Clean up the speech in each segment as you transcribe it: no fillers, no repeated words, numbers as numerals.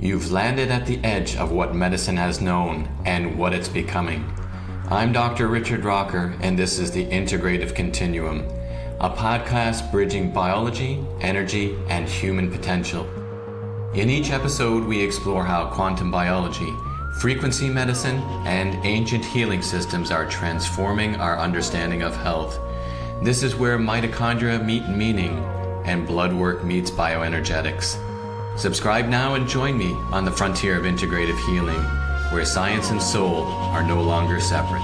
You've landed at the edge of what medicine has known and what it's becoming. I'm Dr. Richard Rocker, and this is the Integrative Continuum, a podcast bridging biology, energy, and human potential. In each episode, we explore how quantum biology, frequency medicine, and ancient healing systems are transforming our understanding of health. This is where mitochondria meet meaning and blood work meets bioenergetics. Subscribe now and join me on the frontier of integrative healing, where science and soul are no longer separate.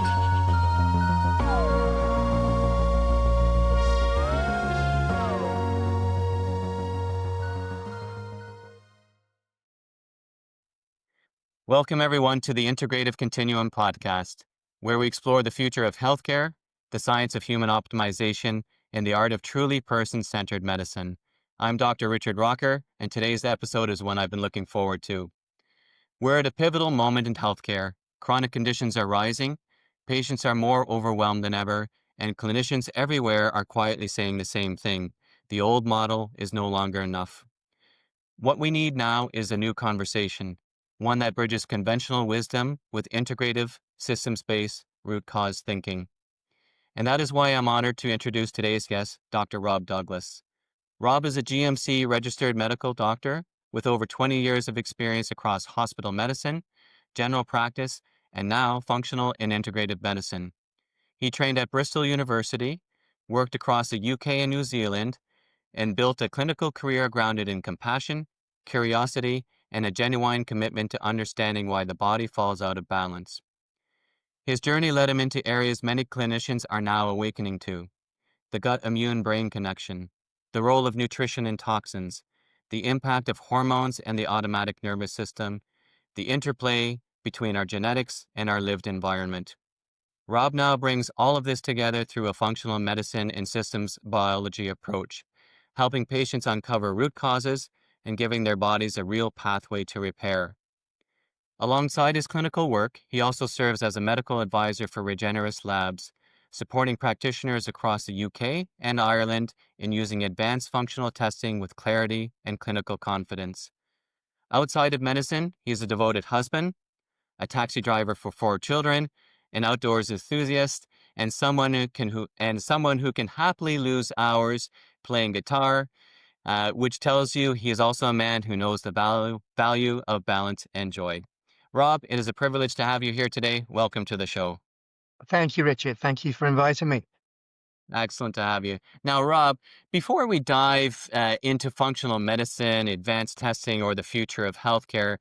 Welcome everyone to the Integrative Continuum Podcast, where we explore the future of healthcare, the science of human optimization, and the art of truly person-centered medicine. I'm Dr. Richard Rocker, and today's episode is one I've been looking forward to. We're at a pivotal moment in healthcare. Chronic conditions are rising, patients are more overwhelmed than ever, and clinicians everywhere are quietly saying the same thing. The old model is no longer enough. What we need now is a new conversation, one that bridges conventional wisdom with integrative, systems-based, root cause thinking. And that is why I'm honored to introduce today's guest, Dr. Rob Douglas. Rob is a GMC-registered medical doctor with over 20 years of experience across hospital medicine, general practice, and now functional and integrative medicine. He trained at Bristol University, worked across the UK and New Zealand, and built a clinical career grounded in compassion, curiosity, and a genuine commitment to understanding why the body falls out of balance. His journey led him into areas many clinicians are now awakening to: the gut-immune-brain connection, the role of nutrition and toxins, the impact of hormones and the automatic nervous system, the interplay between our genetics and our lived environment. Rob now brings all of this together through a functional medicine and systems biology approach, helping patients uncover root causes and giving their bodies a real pathway to repair. Alongside his clinical work, he also serves as a medical advisor for Regeneris Labs, supporting practitioners across the UK and Ireland in using advanced functional testing with clarity and clinical confidence. Outside of medicine, he is a devoted husband, a taxi driver for 4 children, an outdoors enthusiast, and someone who can happily lose hours playing guitar, which tells you he is also a man who knows the value of balance and joy. Rob, it is a privilege to have you here today. Welcome to the show. Thank you, Richard. Thank you for inviting me. Excellent to have you. Now, Rob, before we dive into functional medicine, advanced testing, or the future of healthcare,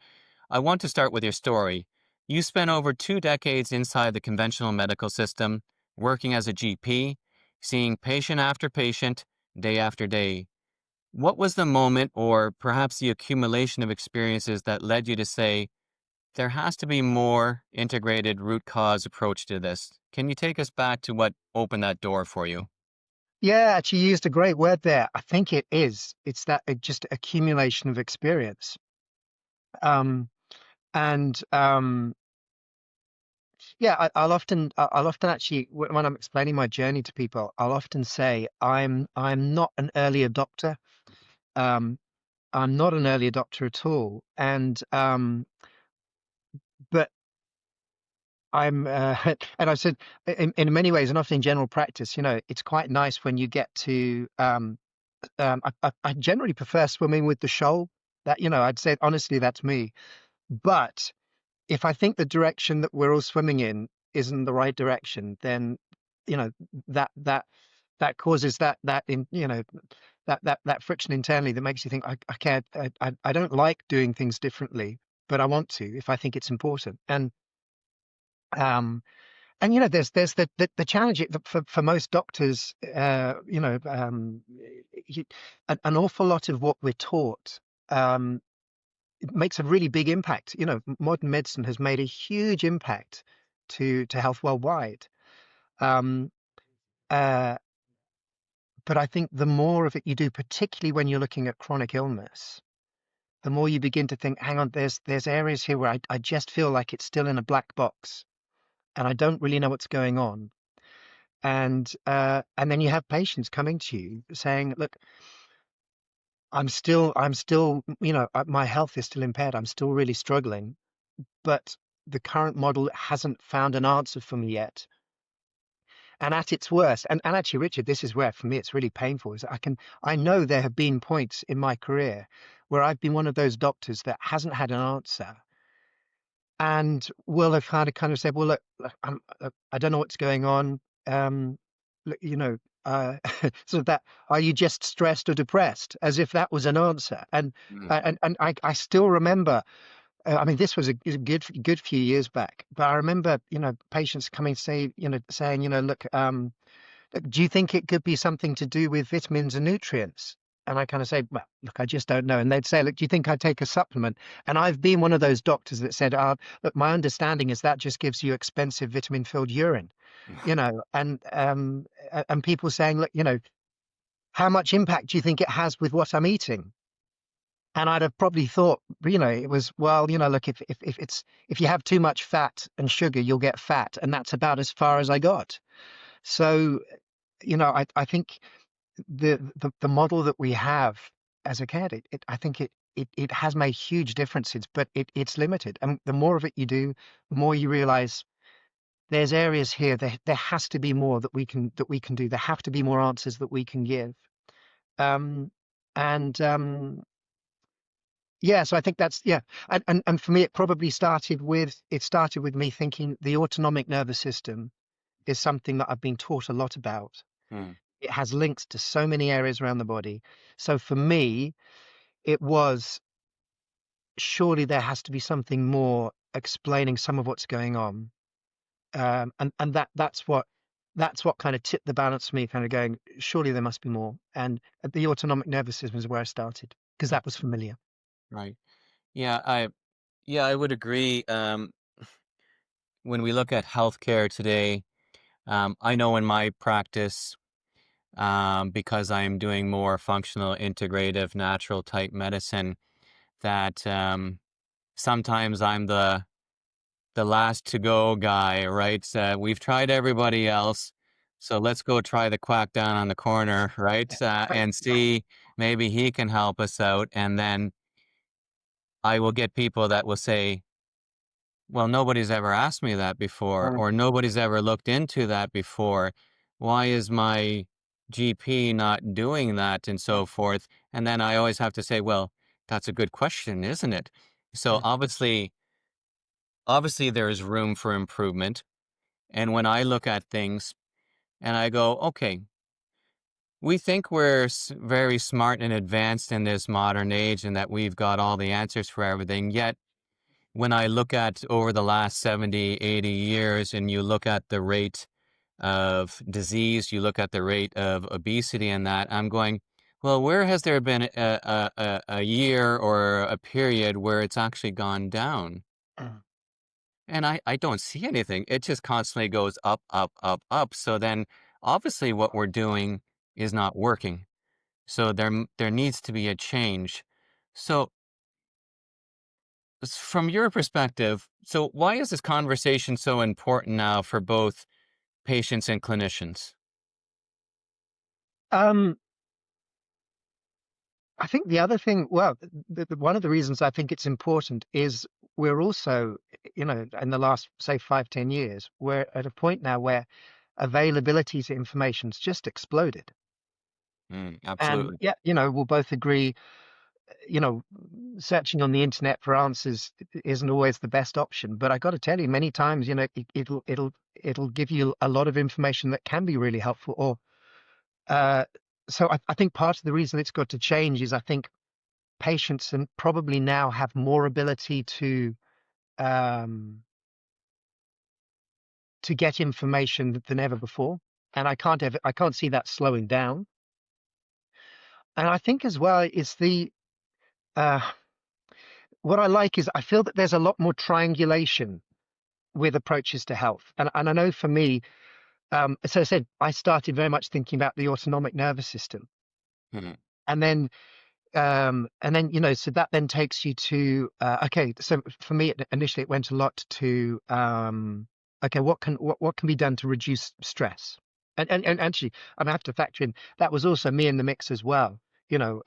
I want to start with your story. You spent over 2 decades inside the conventional medical system, working as a GP, seeing patient after patient, day after day. What was the moment, or perhaps the accumulation of experiences, that led you to say, there has to be more integrated root cause approach to this? Can you take us back to what opened that door for you? Yeah, actually, you used a great word there. I think it is. It's that just accumulation of experience. Yeah, I'll often actually, when I'm explaining my journey to people, I'll often say I'm not an early adopter. Um, I'm not an early adopter at all, but I'm and I said in many ways, and often in general practice, it's quite nice when you get to I generally prefer swimming with the shoal. That, I'd say honestly, that's me. But if I think the direction that we're all swimming in isn't the right direction, then you know that that that causes that friction internally that makes you think I can't I don't like doing things differently, but I want to if I think it's important. Um there's the challenge for most doctors. An awful lot of what we're taught it makes a really big impact. Modern medicine has made a huge impact to health worldwide. Um, uh, but I think the more of it you do, particularly when you're looking at chronic illness, the more you begin to think, hang on, there's areas here where I just feel like it's still in a black box and I don't really know what's going on. And then you have patients coming to you saying, look, I'm still, my health is still impaired. I'm still really struggling, but the current model hasn't found an answer for me yet. And at its worst, and actually, Richard, this is where for me it's really painful, is I know there have been points in my career where I've been one of those doctors that hasn't had an answer and will have kind of said, well, look, I don't know what's going on. Look, sort of that, are you just stressed or depressed? As if that was an answer. Mm. I still remember, I mean, this was a good few years back, but I remember, patients coming saying, look, do you think it could be something to do with vitamins and nutrients? And I kind of say, well, look, I just don't know. And they'd say, look, do you think I take a supplement? And I've been one of those doctors that said, look, my understanding is that just gives you expensive vitamin-filled urine, and people saying, look, how much impact do you think it has with what I'm eating? And I'd have probably thought, it was, well, look, if you have too much fat and sugar, you'll get fat. And that's about as far as I got. So, I think the model that we have as a care, I think it has made huge differences, but it's limited. And the more of it you do, the more you realize there's areas here there has to be more that we can do. There have to be more answers that we can give. Um, and Yeah, so I think that's, yeah. And for me, it started with me thinking the autonomic nervous system is something that I've been taught a lot about. Mm. It has links to so many areas around the body. So for me, it was, surely there has to be something more explaining some of what's going on. And that's what kind of tipped the balance for me, kind of going, surely there must be more. And the autonomic nervous system is where I started because that was familiar. Right. Yeah, I would agree. When we look at healthcare today, I know in my practice, because I'm doing more functional, integrative, natural type medicine, that sometimes I'm the last to go guy, right? We've tried everybody else, so let's go try the quack down on the corner, right? And see, maybe he can help us out. And then I will get people that will say, well, nobody's ever asked me that before, Mm, or nobody's ever looked into that before. Why is my GP not doing that, and so forth? And then I always have to say, well, that's a good question, isn't it? So mm, obviously there is room for improvement. And when I look at things and I go, okay, we think we're very smart and advanced in this modern age and that we've got all the answers for everything. Yet, when I look at over the last 70, 80 years, and you look at the rate of disease, you look at the rate of obesity and that, I'm going, well, where has there been a year or a period where it's actually gone down? mm. And I don't see anything. It just constantly goes up, up, up, up. So then obviously what we're doing is not working. So there needs to be a change. So from your perspective, so why is this conversation so important now for both patients and clinicians? Um, I think the other thing, well, one of the reasons I think it's important is we're also, in the last, say, 5, 10 years, we're at a point now where availability to information's just exploded. And Absolutely. yeah, we'll both agree, you know, searching on the internet for answers isn't always the best option. But I got to tell you, many times, it'll give you a lot of information that can be really helpful. Uh, so I think part of the reason it's got to change is I think patients and probably now have more ability um, to get information than ever before, and I can't see that slowing down. And I think as well is uh, what I like is I feel that there's a lot more triangulation with approaches to health, and I know for me, so I said I started very much thinking about the autonomic nervous system, Mhm. and then so that then takes you to okay, so for me initially it went a lot to okay, what can be done to reduce stress, and actually I have to factor in that was also me in the mix as well, you know,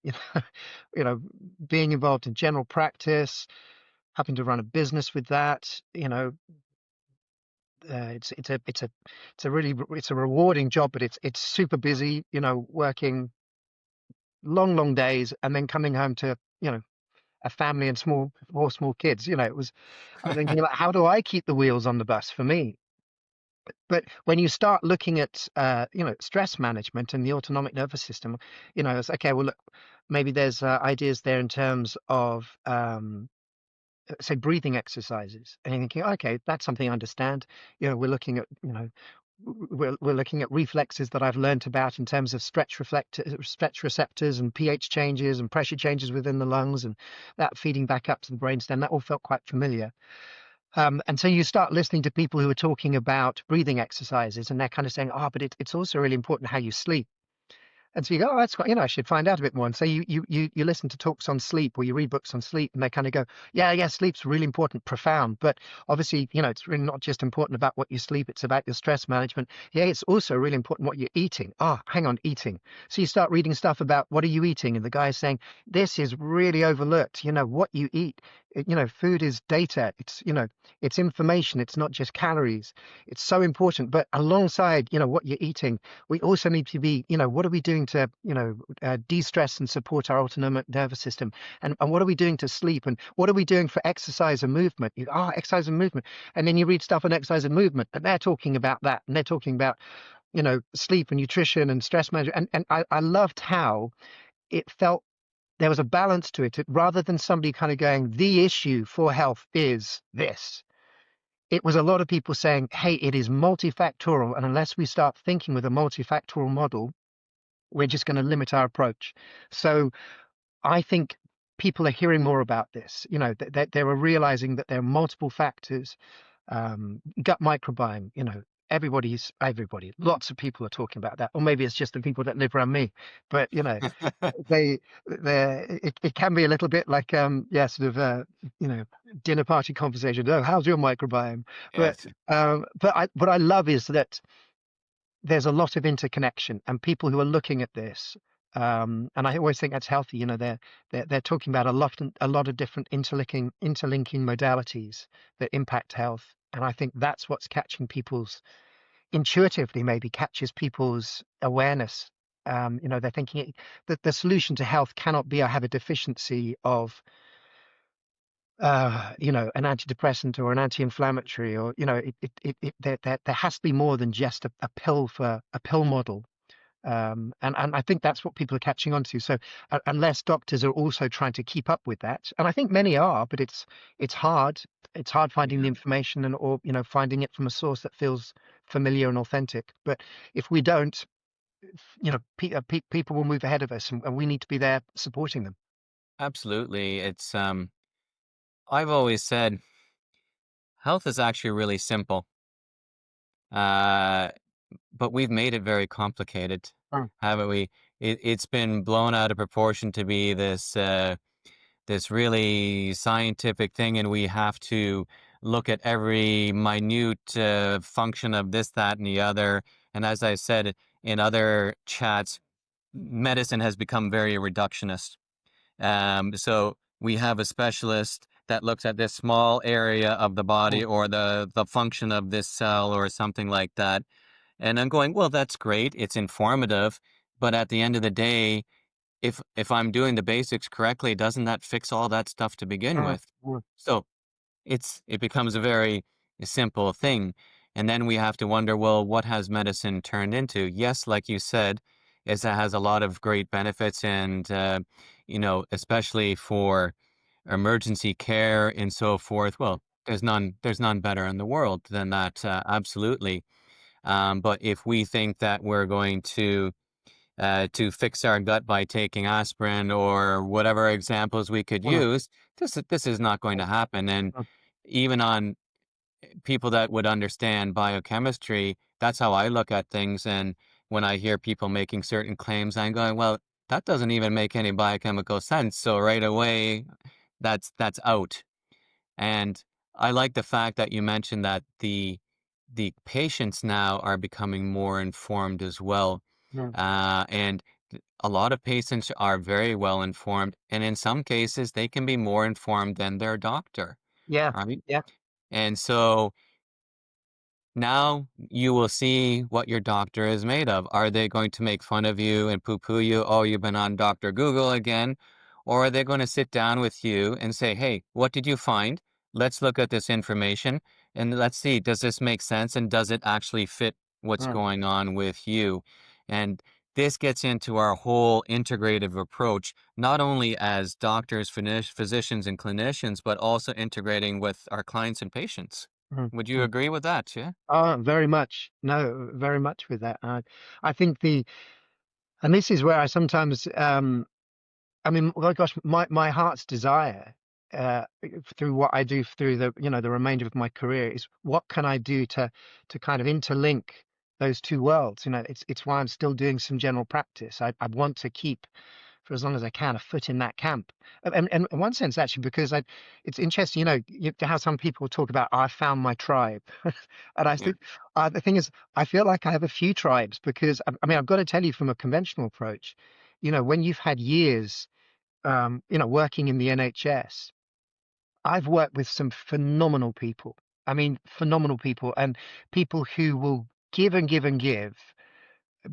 you know, you know, being involved in general practice, having to run a business with that, it's a really it's a rewarding job, but it's super busy, working long days and then coming home to, a family and four small kids. I'm thinking about how do I keep the wheels on the bus for me? But when you start looking at, stress management and the autonomic nervous system, it's okay. Well, look, maybe there's ideas there in terms of, say, breathing exercises, and you're thinking, okay, that's something I understand. We're looking at, we're looking at reflexes that I've learnt about in terms of stretch receptors and pH changes and pressure changes within the lungs, and that feeding back up to the brainstem. That all felt quite familiar. And so you start listening to people who are talking about breathing exercises, and they're kind of saying, "Oh, but it's also really important how you sleep." And so you go, "Oh, that's quite, I should find out a bit more." And so you listen to talks on sleep or you read books on sleep, and they kind of go, "Yeah, sleep's really important, profound. But obviously, it's really not just important about what you sleep, it's about your stress management. Yeah, it's also really important what you're eating." Oh, hang on, eating. So you start reading stuff about what are you eating? And the guy is saying, this is really overlooked. What you eat, food is data. It's information. It's not just calories. It's so important. But alongside, what you're eating, we also need to be, what are we doing to, de-stress and support our autonomic nervous system? And what are we doing to sleep? And what are we doing for exercise and movement? Exercise and movement. And then you read stuff on exercise and movement, and they're talking about that. And they're talking about, sleep and nutrition and stress management. And I loved how it felt there was a balance to it. Rather than somebody kind of going, the issue for health is this. It was a lot of people saying, hey, it is multifactorial. And unless we start thinking with a multifactorial model, we're just going to limit our approach. So I think people are hearing more about this. They were realizing that there are multiple factors. Gut microbiome, lots of people are talking about that. Or maybe it's just the people that live around me. But, they it can be a little bit like sort of you know dinner party conversation. Oh, how's your microbiome? But Yes. what I love is that there's a lot of interconnection, and people who are looking at this, and I always think that's healthy. They're talking about a lot of different interlinking modalities that impact health, and I think that's what's catching people's intuitively maybe catches people's awareness. They're thinking that the solution to health cannot be I have a deficiency of an antidepressant or an anti-inflammatory, or there has to be more than just a pill for a pill model. And I think that's what people are catching on to. So unless doctors are also trying to keep up with that, and I think many are, but it's hard. It's hard finding the Yeah. information or finding it from a source that feels familiar and authentic. But if we don't, people will move ahead of us, and we need to be there supporting them. Absolutely. I've always said health is actually really simple. Uh, but we've made it very complicated, Mm, haven't we? It's been blown out of proportion to be this really scientific thing, and we have to look at every minute function of this, that, and the other. And as I said in other chats, medicine has become very reductionist. So we have a specialist that looks at this small area of the mm, body or the function of this cell or something like that. And I'm going, well, that's great. It's informative. But at the end of the day, if I'm doing the basics correctly, doesn't that fix all that stuff to begin mm, with? mm, So it becomes a very simple thing. And then we have to wonder, well, what has medicine turned into? Yes, like you said, is it has a lot of great benefits, and especially for emergency care and so forth. Well, there's none better in the world than that. Absolutely. But if we think that we're going to fix our gut by taking aspirin or whatever examples we could mm, use, this is not going mm, to happen. And mm, even on people that would understand biochemistry, that's how I look at things. And when I hear people making certain claims, I'm going, well, that doesn't even make any biochemical sense. So right away, that's out. And I like the fact that you mentioned that the patients now are becoming more informed as well. mm, And A lot of patients are very well informed, and in some cases, they can be more informed than their doctor, Yeah, right? yeah, And so now you will see what your doctor is made of. Are they going to make fun of you and poo-poo you? Oh, you've been on Dr. Google again. Or are they going to sit down with you and say, hey, what did you find? Let's look at this information and let's see, does this make sense? And does it actually fit what's mm, going on with you? And this gets into our whole integrative approach, not only as doctors, physicians, and clinicians, but also integrating with our clients and patients. mm, Would you mm. agree with that? Yeah. Oh, very much. No, very much with that. I think and this is where I sometimes, I mean, oh gosh, my heart's desire, through what I do through the remainder of my career is what can I do to kind of interlink those two worlds? It's why I'm still doing some general practice. I want to keep for as long as I can, a foot in that camp. And in one sense, actually, because it's interesting, how some people talk about, I found my tribe. And I Yeah. think the thing is, I feel like I have a few tribes because, I mean, I've got to tell you from a conventional approach, when you've had years, working in the NHS, I've worked with some phenomenal people. I mean, phenomenal people and people who will give and give and give,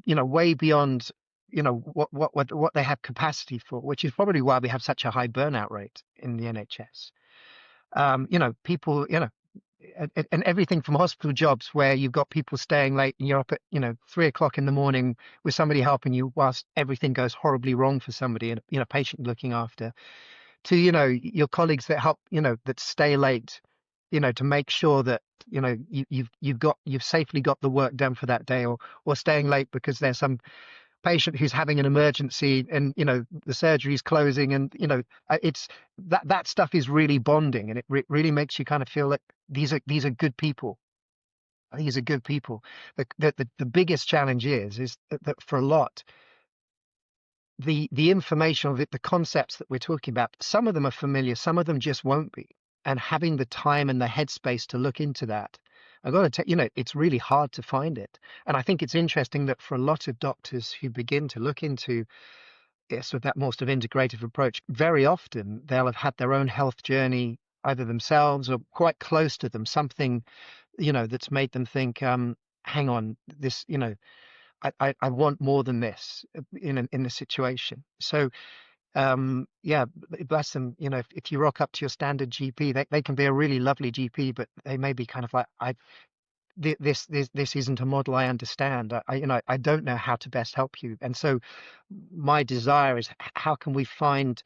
way beyond, what they have capacity for, which is probably why we have such a high burnout rate in the NHS. People, and everything from hospital jobs where you've got people staying late and you're up at, 3 o'clock in the morning with somebody helping you whilst everything goes horribly wrong for somebody and, patient looking after, to, your colleagues that help, that stay late, to make sure that, you've safely got the work done for that day, or staying late because there's some patient who's having an emergency and the surgery's closing, and it's that stuff is really bonding, and it really makes you kind of feel that these are good people. These are good people. The biggest challenge is that for a lot, the information of it, the concepts that we're talking about, some of them are familiar, some of them just won't be. And having the time and the headspace to look into that, I got to tell it's really hard to find it. And I think it's interesting that for a lot of doctors who begin to look into, yes, with that more sort of integrative approach, very often they'll have had their own health journey, either themselves or quite close to them, something, that's made them think, hang on, this, I want more than this, in the situation. So, yeah, bless them. If you rock up to your standard GP, they can be a really lovely GP, but they may be kind of like, this isn't a model I understand. I don't know how to best help you. And so my desire is, how can we find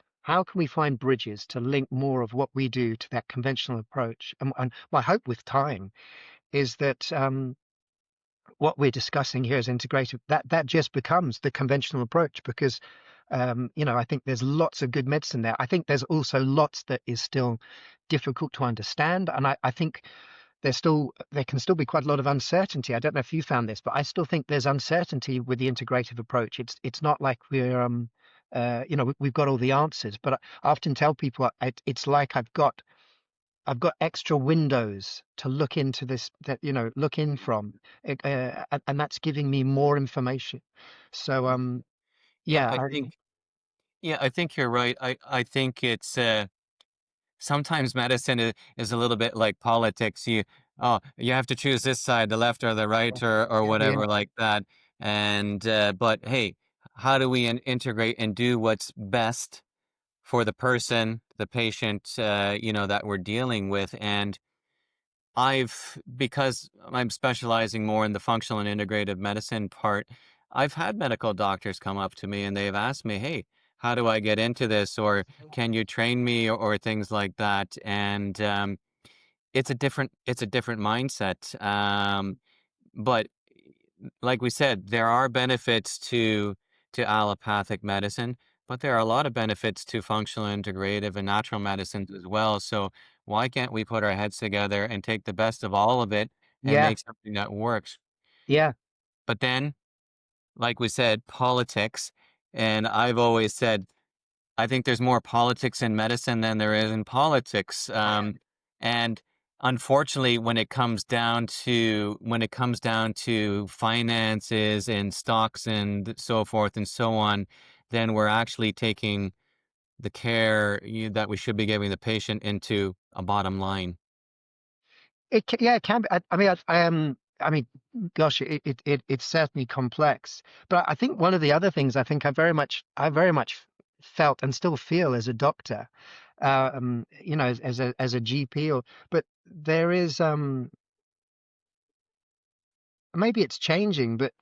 bridges to link more of what we do to that conventional approach? And my hope with time is that, what we're discussing here is integrative. That just becomes the conventional approach because, I think there's lots of good medicine there. I think there's also lots that is still difficult to understand, and I think there can still be quite a lot of uncertainty. I don't know if you found this, but I still think there's uncertainty with the integrative approach. It's not like we've got all the answers, but I often tell people it's like I've got extra windows to look into this, that look in from, and that's giving me more information. So Yeah, yeah, I think yeah, I think you're right. I think it's sometimes medicine is a little bit like politics. You have to choose this side, the left or the right, or yeah, yeah, whatever like that. And but hey, how do we integrate and do what's best for the person, the patient, that we're dealing with? And because I'm specializing more in the functional and integrative medicine part, I've had medical doctors come up to me and they've asked me, hey, how do I get into this? Or can you train me, or things like that? And it's a different mindset. But like we said, there are benefits to allopathic medicine, but there are a lot of benefits to functional, integrative, and natural medicines as well. So why can't we put our heads together and take the best of all of it and yeah, make something that works? yeah, But then, like we said, politics, and I've always said I think there's more politics in medicine than there is in politics. And unfortunately, when it comes down to finances and stocks and so forth and so on, then we're actually taking the care that we should be giving the patient into a bottom line. Yeah, it can be. I mean, gosh, it's certainly complex. But I think one of the other things I think I very much felt and still feel as a doctor, as a GP, but there is, maybe it's changing, but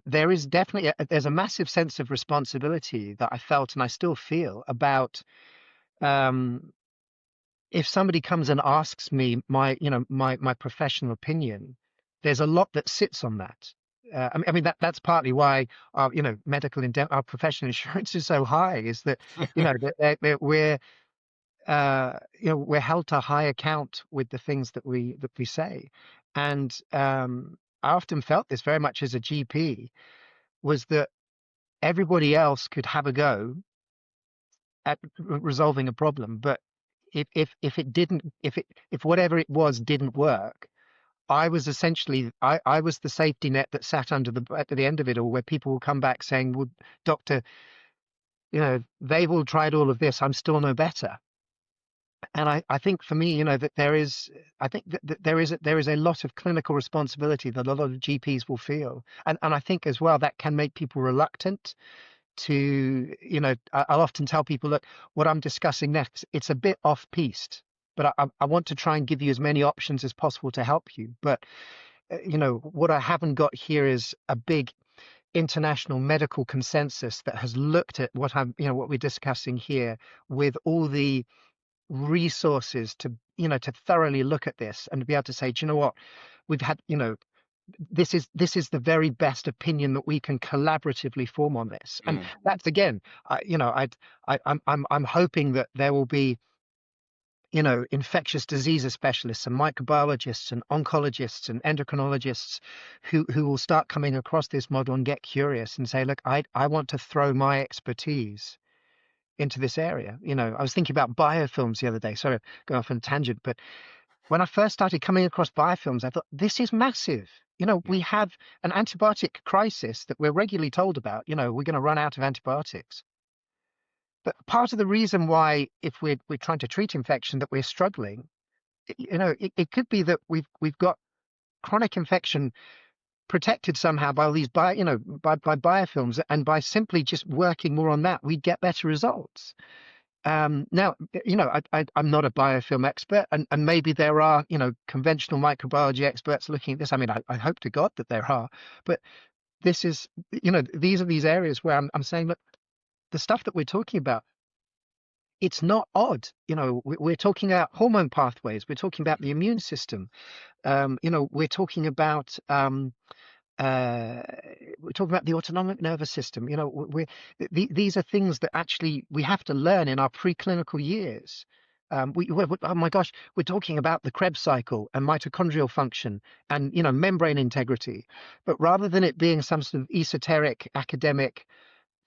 there is definitely there's a massive sense of responsibility that I felt and I still feel about, um, if somebody comes and asks me my professional opinion, there's a lot that sits on that. I mean that's partly why our our professional insurance is so high, is that that we're held to high account with the things that we say. And I often felt this very much as a GP, was that everybody else could have a go at resolving a problem, but if it didn't, if whatever it was didn't work, I was the safety net that sat at the end of it all, where people will come back saying, well, doctor, they've all tried all of this, I'm still no better. And I think for me, that I think that there is a lot of clinical responsibility that a lot of GPs will feel. And I think as well that can make people reluctant to, I'll often tell people, look, what I'm discussing next, it's a bit off-piste, but I want to try and give you as many options as possible to help you. But, what I haven't got here is a big international medical consensus that has looked at what we're discussing here, with all the resources to thoroughly look at this and to be able to say, do you know what, we've had, this is the very best opinion that we can collaboratively form on this. And Mm. that's, again, I'm hoping that there will be, infectious diseases specialists and microbiologists and oncologists and endocrinologists who will start coming across this model and get curious and say, look, I want to throw my expertise into this area. I was thinking about biofilms the other day. Sorry, going off on a tangent, but when I first started coming across biofilms, I thought, this is massive. We have an antibiotic crisis that we're regularly told about. We're going to run out of antibiotics. But part of the reason why, if we're trying to treat infection, that we're struggling, it could be that we've got chronic infection protected somehow by all these by biofilms, and by simply just working more on that, we get better results. Now, I'm not a biofilm expert, and maybe there are, conventional microbiology experts looking at this. I mean, I hope to God that there are, but this is, these are these areas where I'm saying, look, the stuff that we're talking about, it's not odd. We're talking about hormone pathways. We're talking about the immune system. We're talking about, uh, we're talking about the autonomic nervous system. These are things that actually we have to learn in our preclinical years. Oh my gosh, we're talking about the Krebs cycle and mitochondrial function and membrane integrity, but rather than it being some sort of esoteric, academic,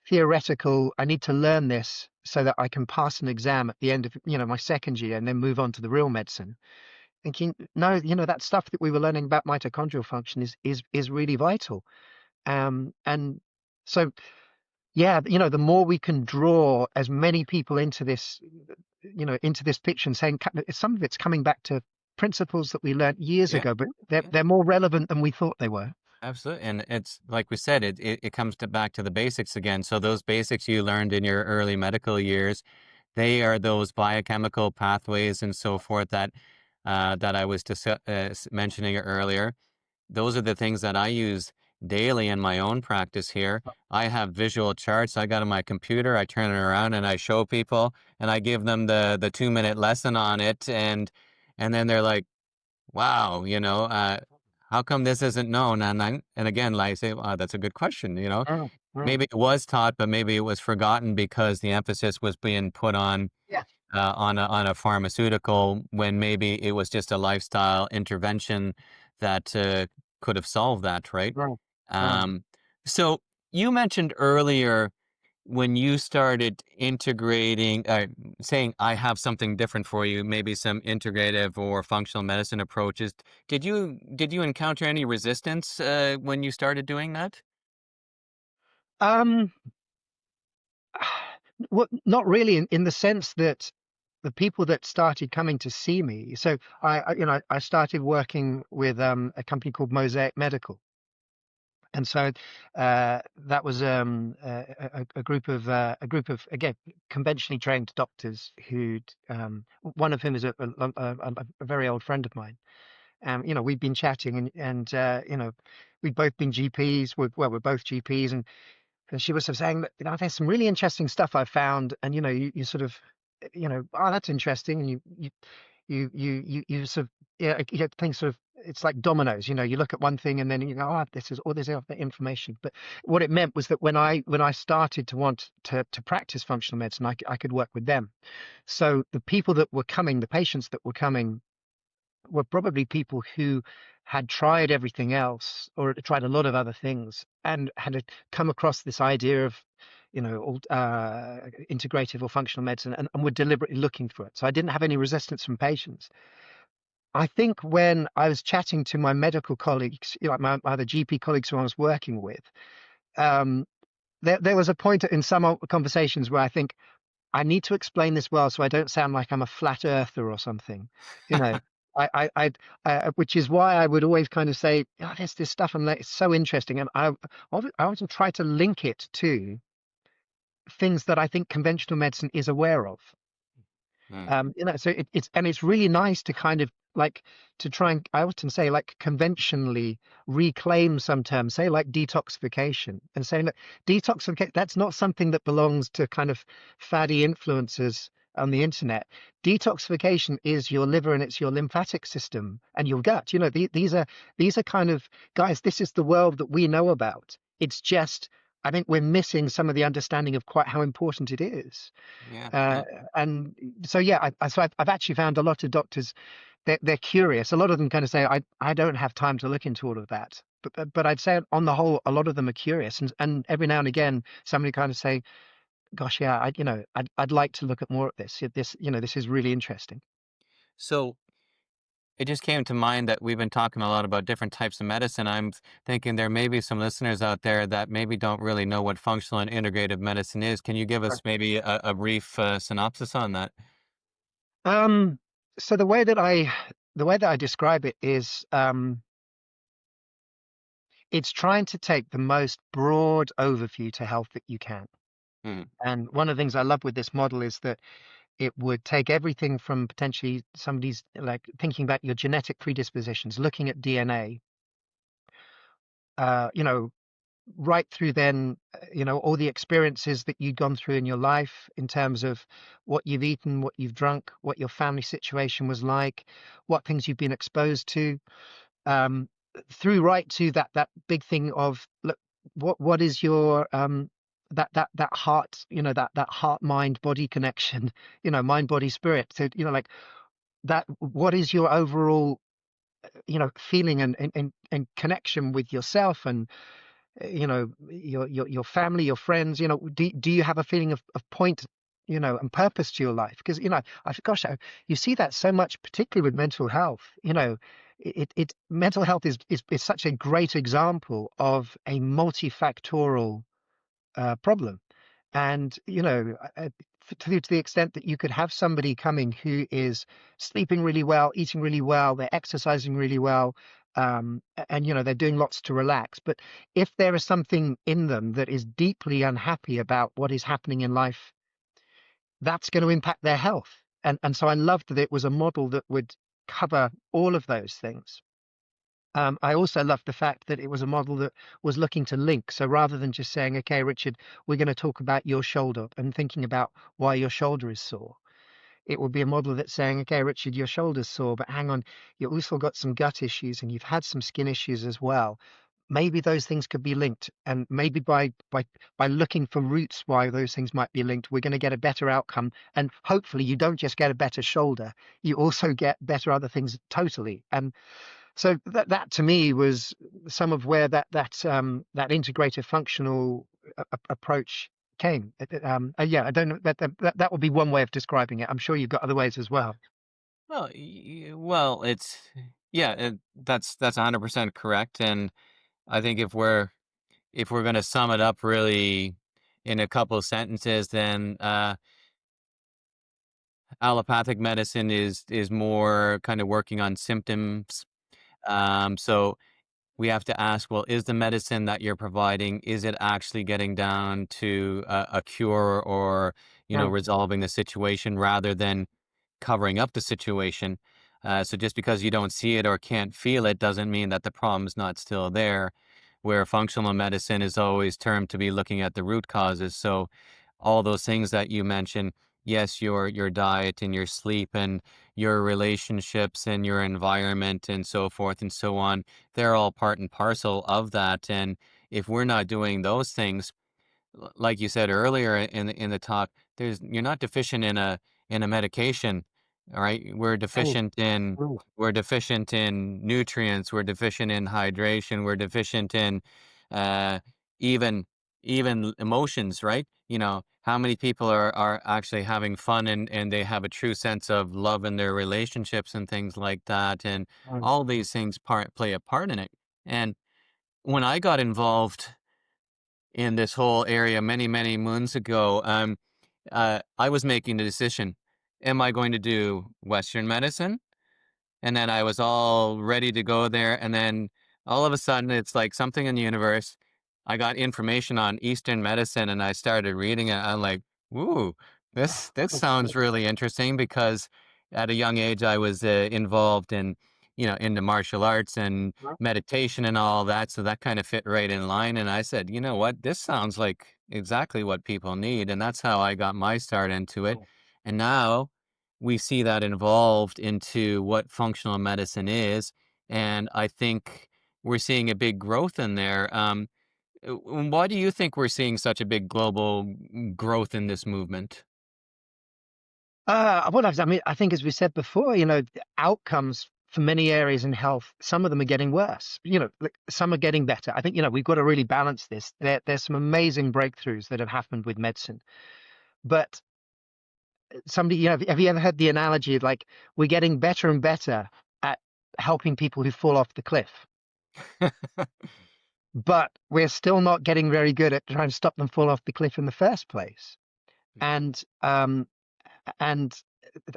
theoretical, I need to learn this so that I can pass an exam at the end of my second year and then move on to the real medicine. Thinking, no, that stuff that we were learning about mitochondrial function is really vital. And so, yeah, the more we can draw as many people into this, into this picture, and saying some of it's coming back to principles that we learned years Yeah. ago, but Yeah. they're more relevant than we thought they were. Absolutely. And it's like we said, it comes back to the basics again. So those basics you learned in your early medical years, they are those biochemical pathways and so forth that I was mentioning earlier. Those are the things that I use daily in my own practice here. I have visual charts I got on my computer. I turn it around and I show people, and I give them the 2 minute lesson on it, and then they're like, wow, how come this isn't known? And again, like I say, that's a good question. Mm, mm. Maybe it was taught, but maybe it was forgotten because the emphasis was being put Yeah. on a pharmaceutical, when maybe it was just a lifestyle intervention that could have solved that, right? Right. Right. Um, so you mentioned earlier, when you started integrating, saying, I have something different for you, maybe some integrative or functional medicine approaches. Did you encounter any resistance when you started doing that? Um, Well, not really in the sense that the people that started coming to see me. So I started working with a company called Mosaic Medical, and so that was a group of again conventionally trained doctors who'd one of whom is a very old friend of mine. We've been chatting and we'd both been GPs. We're both GPs, and she was sort of saying that there's some really interesting stuff I found, and you sort of oh, that's interesting, and you sort of you get things sort of it's like dominoes. You look at one thing and then you go, oh, this is all this other information. But what it meant was that when I started to want to practice functional medicine, I could work with them. So the people that were coming, the patients that were coming, were probably people who had tried everything else or tried a lot of other things and had come across this idea of integrative or functional medicine, and were deliberately looking for it. So I didn't have any resistance from patients. I think when I was chatting to my medical colleagues, like my other GP colleagues who I was working with, um, there was a point in some conversations where I think I need to explain this well so I don't sound like I'm a flat earther or something. You know, which is why I would always kind of say, oh, there's this stuff and it's so interesting, and I often try to link it to things that I think conventional medicine is aware of. Mm. So it's really nice to kind of like to try and I often say like conventionally reclaim some terms, say like detoxification, and saying that detoxification, that's not something that belongs to kind of faddy influencers on the internet. Detoxification is your liver and it's your lymphatic system and your gut. These are kind of guys, this is the world that we know about. It's just I think we're missing some of the understanding of quite how important it is. Yeah, Uh, yeah. and so, yeah, I've actually found a lot of doctors, they're curious. A lot of them kind of say, I don't have time to look into all of that. But I'd say on the whole, a lot of them are curious. And every now and again, somebody kind of say, gosh, yeah, I'd like to look at more at this. This is really interesting. So it just came to mind that we've been talking a lot about different types of medicine. I'm thinking there may be some listeners out there that maybe don't really know what functional and integrative medicine is. Can you give Right. us maybe a brief synopsis on that? Um, so the way that I describe it is, it's trying to take the most broad overview to health that you can. Mm, And one of the things I love with this model is that it would take everything from potentially somebody's like thinking about your genetic predispositions, looking at DNA, uh, you know, right through then, all the experiences that you've gone through in your life in terms of what you've eaten, what you've drunk, what your family situation was like, what things you've been exposed to, um, through right to that big thing of look, what is your that heart, that heart mind body connection, mind body spirit. So like that, what is your overall feeling and connection with yourself and your family, your friends. Do you have a feeling of point, and purpose to your life? Because gosh, you see that so much, particularly with mental health. It mental health is such a great example of a multifactorial problem. And, to the extent that you could have somebody coming who is sleeping really well, eating really well, they're exercising really well, and, they're doing lots to relax. But if there is something in them that is deeply unhappy about what is happening in life, that's going to impact their health. And so I loved that it was a model that would cover all of those things. I also loved the fact that it was a model that was looking to link. So rather than just saying, okay, Richard, we're going to talk about your shoulder and thinking about why your shoulder is sore, it would be a model that's saying, okay, Richard, your shoulder's sore, but hang on, you also got some gut issues and you've had some skin issues as well. Maybe those things could be linked. And maybe by looking for roots why those things might be linked, we're going to get a better outcome. And hopefully you don't just get a better shoulder, you also get better other things totally. And so that to me was some of where that integrative functional approach came. Yeah, I don't know that would be one way of describing it. I'm sure you've got other ways as well. well, well, it's yeah, that's 100% correct. And I think if we're going to sum it up really in a couple of sentences, then allopathic medicine is more kind of working on symptoms. So we have to ask, well, is the medicine that you're providing, is it actually getting down to a cure or, Mm. resolving the situation rather than covering up the situation? So just because you don't see it or can't feel it doesn't mean that the problem's not still there. Where functional medicine is always termed to be looking at the root causes. So all those things that you mentioned, yes, your diet and your sleep and your relationships and your environment and so forth and so on, they're all part and parcel of that. And if we're not doing those things, like you said earlier in the talk, you're not deficient in a medication, all right? Oh, mm, We're deficient in nutrients, we're deficient in hydration, we're deficient in uh, even emotions, right? How many people are actually having fun and they have a true sense of love in their relationships and things like that, and mm. all these things play a part in it. And when I got involved in this whole area many, many moons ago, I was making the decision, am I going to do Western medicine? And then I was all ready to go there. And then all of a sudden, it's like something in the universe. I got information on Eastern medicine and I started reading it. I'm like, ooh, this sounds really interesting because at a young age, I was involved into martial arts and meditation and all that. So that kind of fit right in line. And I said, you know what? This sounds like exactly what people need. And that's how I got my start into it. And now we see that involved into what functional medicine is. And I think we're seeing a big growth in there. Why do you think we're seeing such a big global growth in this movement? I mean, I think as we said before, the outcomes for many areas in health, some of them are getting worse. Like, some are getting better. I think, we've got to really balance this. There's some amazing breakthroughs that have happened with medicine, but somebody, have you ever had the analogy of, like, we're getting better and better at helping people who fall off the cliff, but we're still not getting very good at trying to stop them fall off the cliff in the first place. And and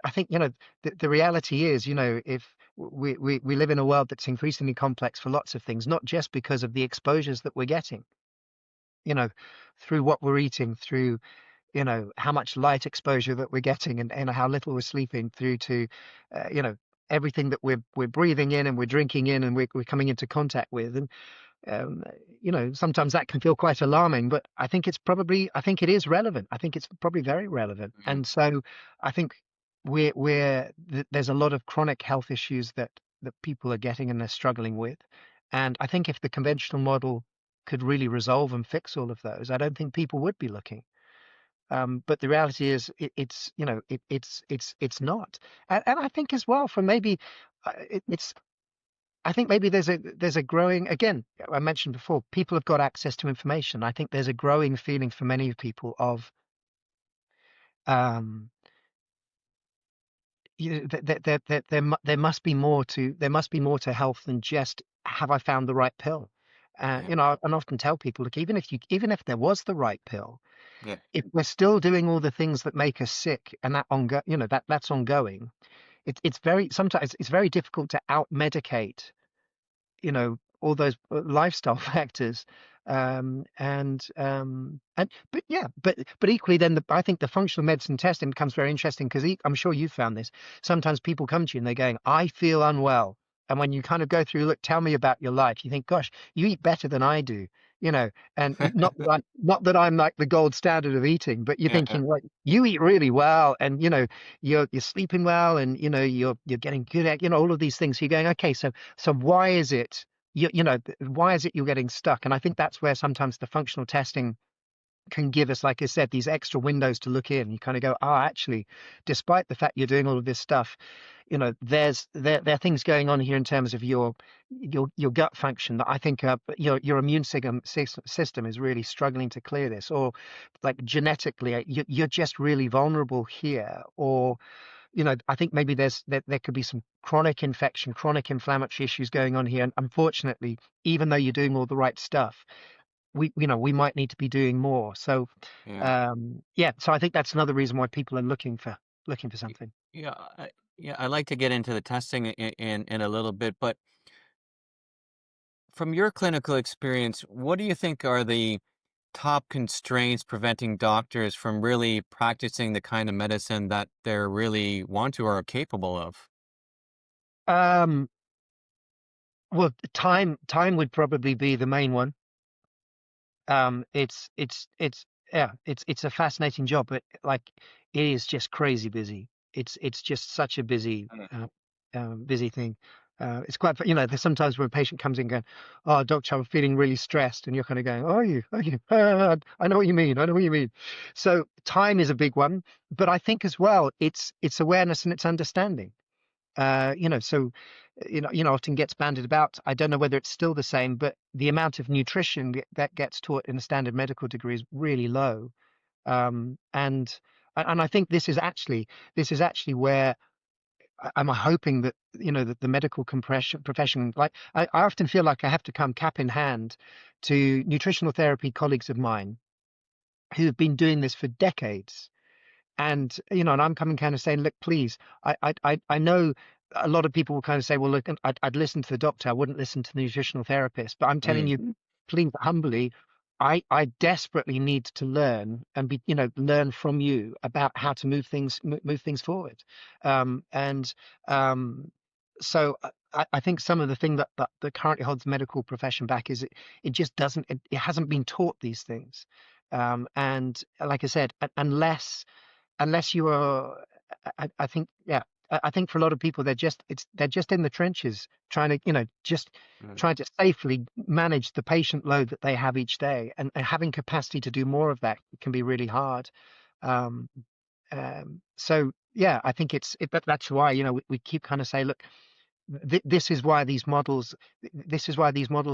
I think, the reality is, if we live in a world that's increasingly complex for lots of things, not just because of the exposures that we're getting, you know, through what we're eating, through, how much light exposure that we're getting, and how little we're sleeping, through to, everything that we're breathing in and we're drinking in and we're coming into contact with. And um, sometimes that can feel quite alarming, but I think it is relevant. I think it's probably very relevant. Mm, And so I think there's a lot of chronic health issues that people are getting and they're struggling with. And I think if the conventional model could really resolve and fix all of those, I don't think people would be looking. But the reality is, it's not. And I think as well, for maybe it's I think maybe there's a growing, again, I mentioned before, people have got access to information. I think there's a growing feeling for many people of um there must be more to health than just, have I found the right pill? yeah, And often tell people, look, even if there was the right pill, yeah, if we're still doing all the things that make us sick, and that's ongoing, it's very sometimes it's very difficult to out medicate, all those lifestyle factors. But yeah, but equally, then I think the functional medicine testing becomes very interesting, because I'm sure you found this. Sometimes people come to you and they're going, I feel unwell. And when you kind of go through, look, tell me about your life, you think, gosh, you eat better than I do, and not that I'm like the gold standard of eating, but you're yeah, thinking, like, you eat really well, and you're sleeping well, and you're getting good at, all of these things. So you're going, okay, so why is it why is it you're getting stuck? And I think that's where sometimes the functional testing can give us, like I said, these extra windows to look in. You kind of go, actually, despite the fact you're doing all of this stuff, there are things going on here in terms of your gut function that I think your immune system is really struggling to clear this, or like genetically, you're just really vulnerable here, or I think maybe there could be some chronic infection, chronic inflammatory issues going on here. And unfortunately, even though you're doing all the right stuff, we might need to be doing more. So Yeah. yeah, so I think that's another reason why people are looking for something. Yeah. I'd like to get into the testing in a little bit, but from your clinical experience, what do you think are the top constraints preventing doctors from really practicing the kind of medicine that they're really want to or are capable of? Um, well, time would probably be the main one. It's yeah, it's a fascinating job, but like it is just crazy busy. It's just such a busy thing. It's quite, there's sometimes when a patient comes in going, "Oh, doctor, I'm feeling really stressed," and you're kind of going, "Oh, are you? Are you? I know what you mean. I know what you mean." So time is a big one, but I think as well, it's awareness and it's understanding. So often gets banded about. I don't know whether it's still the same, but the amount of nutrition that gets taught in a standard medical degree is really low. And I think this is actually where I'm hoping that that the medical compression profession, like I often feel like I have to come cap in hand to nutritional therapy colleagues of mine who have been doing this for decades, and I'm coming kind of saying, look, please, I know a lot of people will kind of say, well, look, I'd listen to the doctor, I wouldn't listen to the nutritional therapist, but I'm telling Mm, you, please, humbly, I desperately need to learn and learn from you about how to move things forward. And so I think some of the thing that currently holds the medical profession back is it just doesn't, it hasn't been taught these things. And like I said, unless you are, I think, yeah, I think for a lot of people, they're just in the trenches trying to, just mm, trying to safely manage the patient load that they have each day, and having capacity to do more of that can be really hard. Um, so yeah, I think that's why, we keep kind of say, look, this is why these models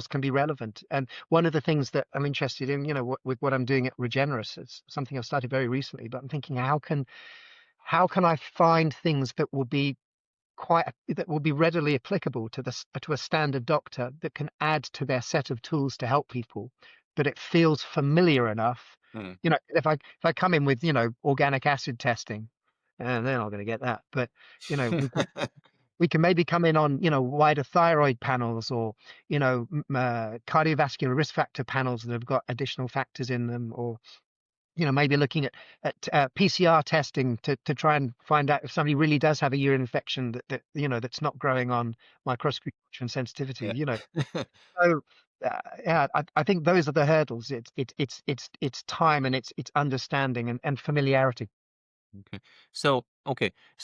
can be relevant. And one of the things that I'm interested in, with what I'm doing at Regeneris, it's something I've started very recently, but I'm thinking, how can I find things that will be readily applicable to a standard doctor that can add to their set of tools to help people, but it feels familiar enough. mm. If I come in with organic acid testing, and they're not going to get that. But we can maybe come in on wider thyroid panels, or cardiovascular risk factor panels that have got additional factors in them, or maybe looking at PCR testing to try and find out if somebody really does have a urine infection that's not growing on microscopy and sensitivity. Yeah. So yeah, I think those are the hurdles. It's time, and it's understanding and familiarity. Okay. So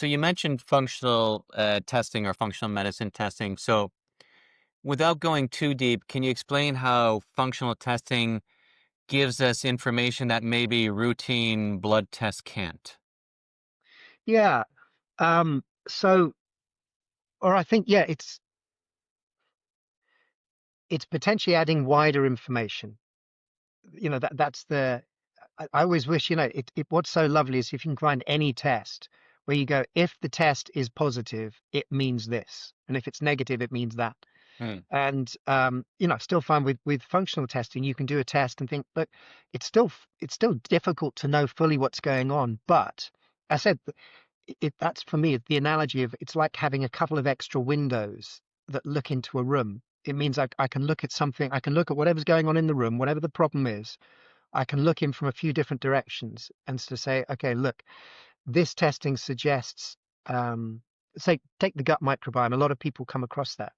you mentioned functional testing or functional medicine testing. So without going too deep, can you explain how functional testing gives us information that maybe routine blood tests can't? Yeah. So, or I think, yeah, it's potentially adding wider information. That's the I always wish, what's so lovely is if you can find any test where you go, if the test is positive, it means this, and if it's negative, it means that. Mm, And I still find with functional testing, you can do a test and think, look, it's still difficult to know fully what's going on. But I said, that's for me the analogy of, it's like having a couple of extra windows that look into a room. It means I can look at something, I can look at whatever's going on in the room, whatever the problem is. I can look in from a few different directions and to say, okay, look, this testing suggests, say, take the gut microbiome. A lot of people come across that.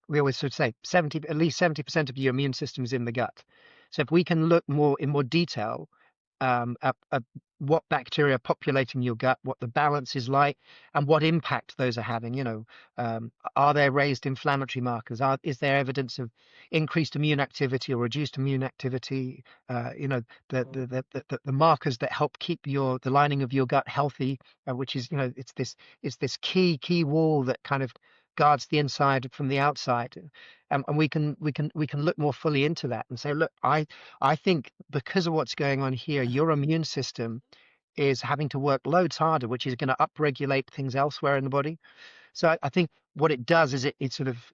We always sort of say at least 70% of your immune system is in the gut. So if we can look in more detail at what bacteria are populating your gut, what the balance is like, and what impact those are having. Are there raised inflammatory markers? Is there evidence of increased immune activity or reduced immune activity? The markers that help keep the lining of your gut healthy, which is it's this key wall that kind of guards the inside from the outside. And we can look more fully into that and say, look, I think because of what's going on here, your immune system is having to work loads harder, which is going to upregulate things elsewhere in the body. So I think what it does is it sort of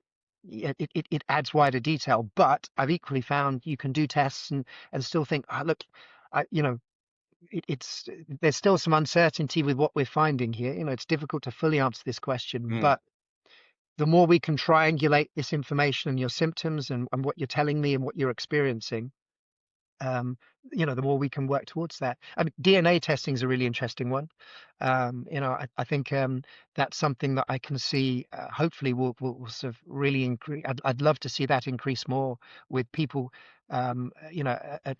it adds wider detail. But I've equally found you can do tests and still think, oh, look, you know, it's there's still some uncertainty with what we're finding here. You know, it's difficult to fully answer this question, Mm, but the more we can triangulate this information and your symptoms and what you're telling me and what you're experiencing, um, the more we can work towards that. I mean, DNA testing is a really interesting one. I think that's something that I can see. Hopefully, will sort of really increase. I'd love to see that increase more with people. If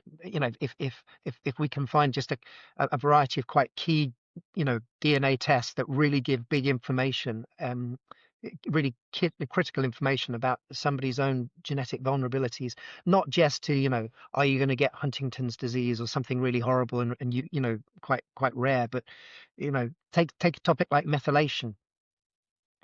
we can find just a variety of quite key, DNA tests that really give big information. Really critical information about somebody's own genetic vulnerabilities, not just to, are you going to get Huntington's disease or something really horrible and quite rare, but take a topic like methylation.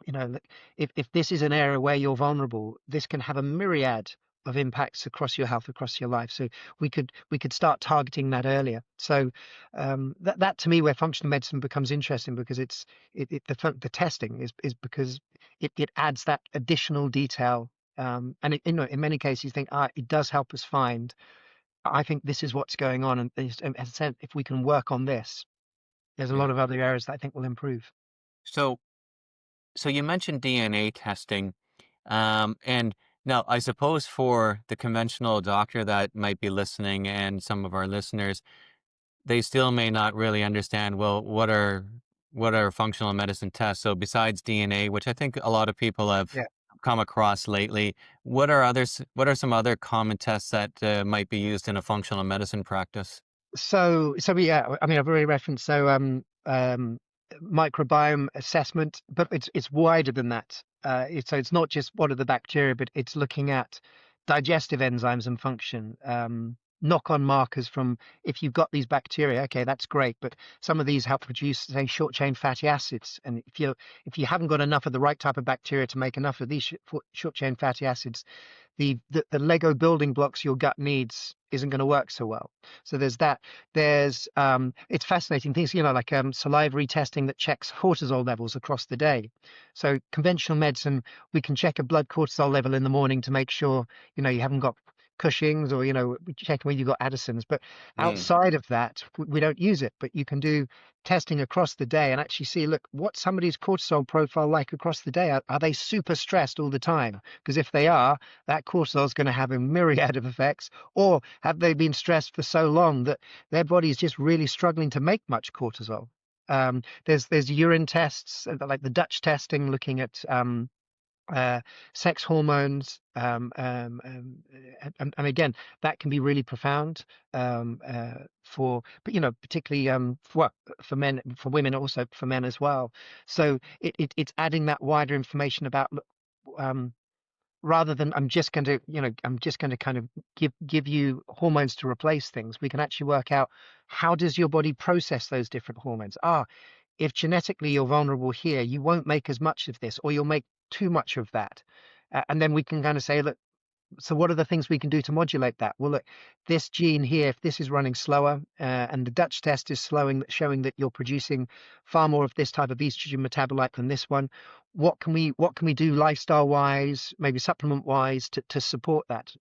Look, if this is an area where you're vulnerable, this can have a myriad of impacts across your health, across your life. So we could start targeting that earlier. So that to me, where functional medicine becomes interesting, because the testing is because it adds that additional detail. And in many cases, you think, it does help us find. I think this is what's going on, and as I said, if we can work on this, there's a yeah. lot of other areas that I think will improve. So, so you mentioned DNA testing, and now I suppose for the conventional doctor that might be listening and some of our listeners, they still may not really understand, well, what are functional medicine tests? So besides DNA, which I think a lot of people have Yeah. come across lately, what are some other common tests that might be used in a functional medicine practice? So yeah, I mean, I've already referenced microbiome assessment, but it's wider than that. So it's not just what are the bacteria, but it's looking at digestive enzymes and function, knock-on markers from if you've got these bacteria. Okay, that's great, but some of these help produce, say, short-chain fatty acids, and if you haven't got enough of the right type of bacteria to make enough of these short-chain fatty acids, the Lego building blocks your gut needs isn't going to work so well. So there's that. There's it's fascinating things, like salivary testing that checks cortisol levels across the day. So conventional medicine, we can check a blood cortisol level in the morning to make sure you haven't got Cushing's, or we check when you've got Addison's. But Mm, outside of that, we don't use it. But you can do testing across the day and actually see, look, what's somebody's cortisol profile like across the day? Are they super stressed all the time? Because if they are, that cortisol is going to have a myriad of effects. Or have they been stressed for so long that their body is just really struggling to make much cortisol? There's urine tests, like the Dutch testing, looking at uh, sex hormones, and again, that can be really profound, but particularly for men, for women, also for men as well. So it's adding that wider information about, um, rather than I'm just going to kind of give you hormones to replace things. We can actually work out, how does your body process those different hormones. If genetically you're vulnerable here, you won't make as much of this, or you'll make too much of that. And then we can kind of say, look, so what are the things we can do to modulate that? Well, look, this gene here, if this is running slower, and the Dutch test is showing that you're producing far more of this type of estrogen metabolite than this one, what can we do lifestyle wise, maybe supplement wise, to support that?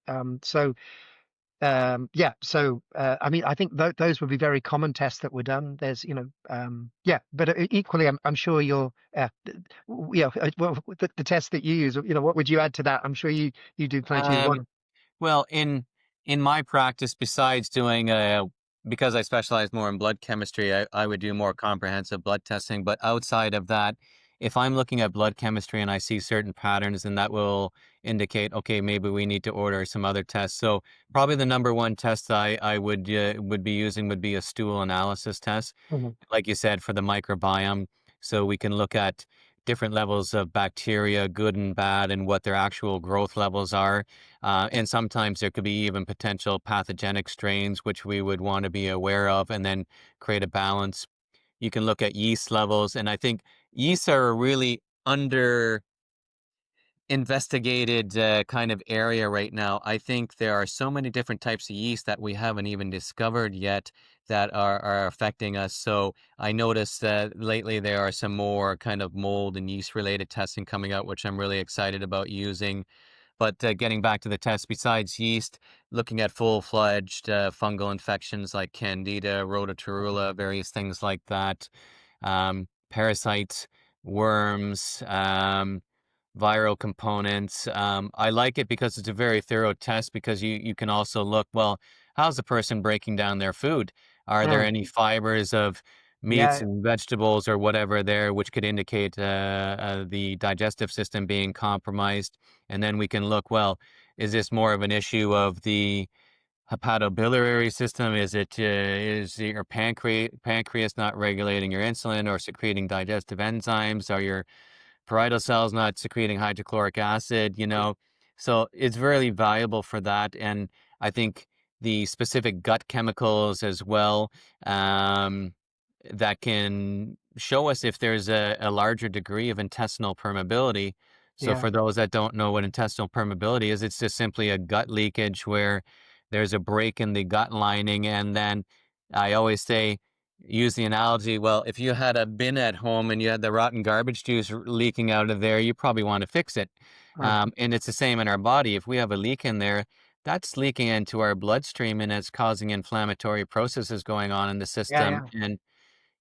Yeah, so I mean, I think those would be very common tests that were done. There's, yeah, but equally, I'm sure well, the tests that you use, what would you add to that? I'm sure you do plenty as Um, well. Well, in my practice, besides doing because I specialize more in blood chemistry, I would do more comprehensive blood testing. But outside of that, if I'm looking at blood chemistry and I see certain patterns, then that will indicate, okay, maybe we need to order some other tests. So probably the number one test I would be using would be a stool analysis test, Mhm. like you said, for the microbiome. So we can look at different levels of bacteria, good and bad, and what their actual growth levels are. And sometimes there could be even potential pathogenic strains, which we would want to be aware of and then create a balance. You can look at yeast levels. And I think yeasts are a really investigated kind of area right now. I think there are so many different types of yeast that we haven't even discovered yet that are affecting us. So I noticed that lately there are some more kind of mold and yeast related testing coming out, which I'm really excited about using. But getting back to the test, besides yeast, looking at full-fledged fungal infections like Candida, Rhodotorula, various things like that, parasites, worms, viral components. I like it because it's a very thorough test because you can also look, well, how's the person breaking down their food? Are there Mm. any fibers of meats Yeah, and vegetables or whatever there, which could indicate the digestive system being compromised? And then we can look, well, is this more of an issue of the hepatobiliary system? Is your pancreas not regulating your insulin or secreting digestive enzymes? Are your parietal cells not secreting hydrochloric acid, you know? So it's really valuable for that. And I think the specific gut chemicals as well, um, that can show us if there's a larger degree of intestinal permeability. So yeah, for those that don't know what intestinal permeability is, it's just simply a gut leakage where there's a break in the gut lining. And then I always say, use the analogy, well, if you had a bin at home and you had the rotten garbage juice leaking out of there, you probably want to fix it. mm, And it's the same in our body. If we have a leak in there, that's leaking into our bloodstream and it's causing inflammatory processes going on in the yeah, system. yeah. And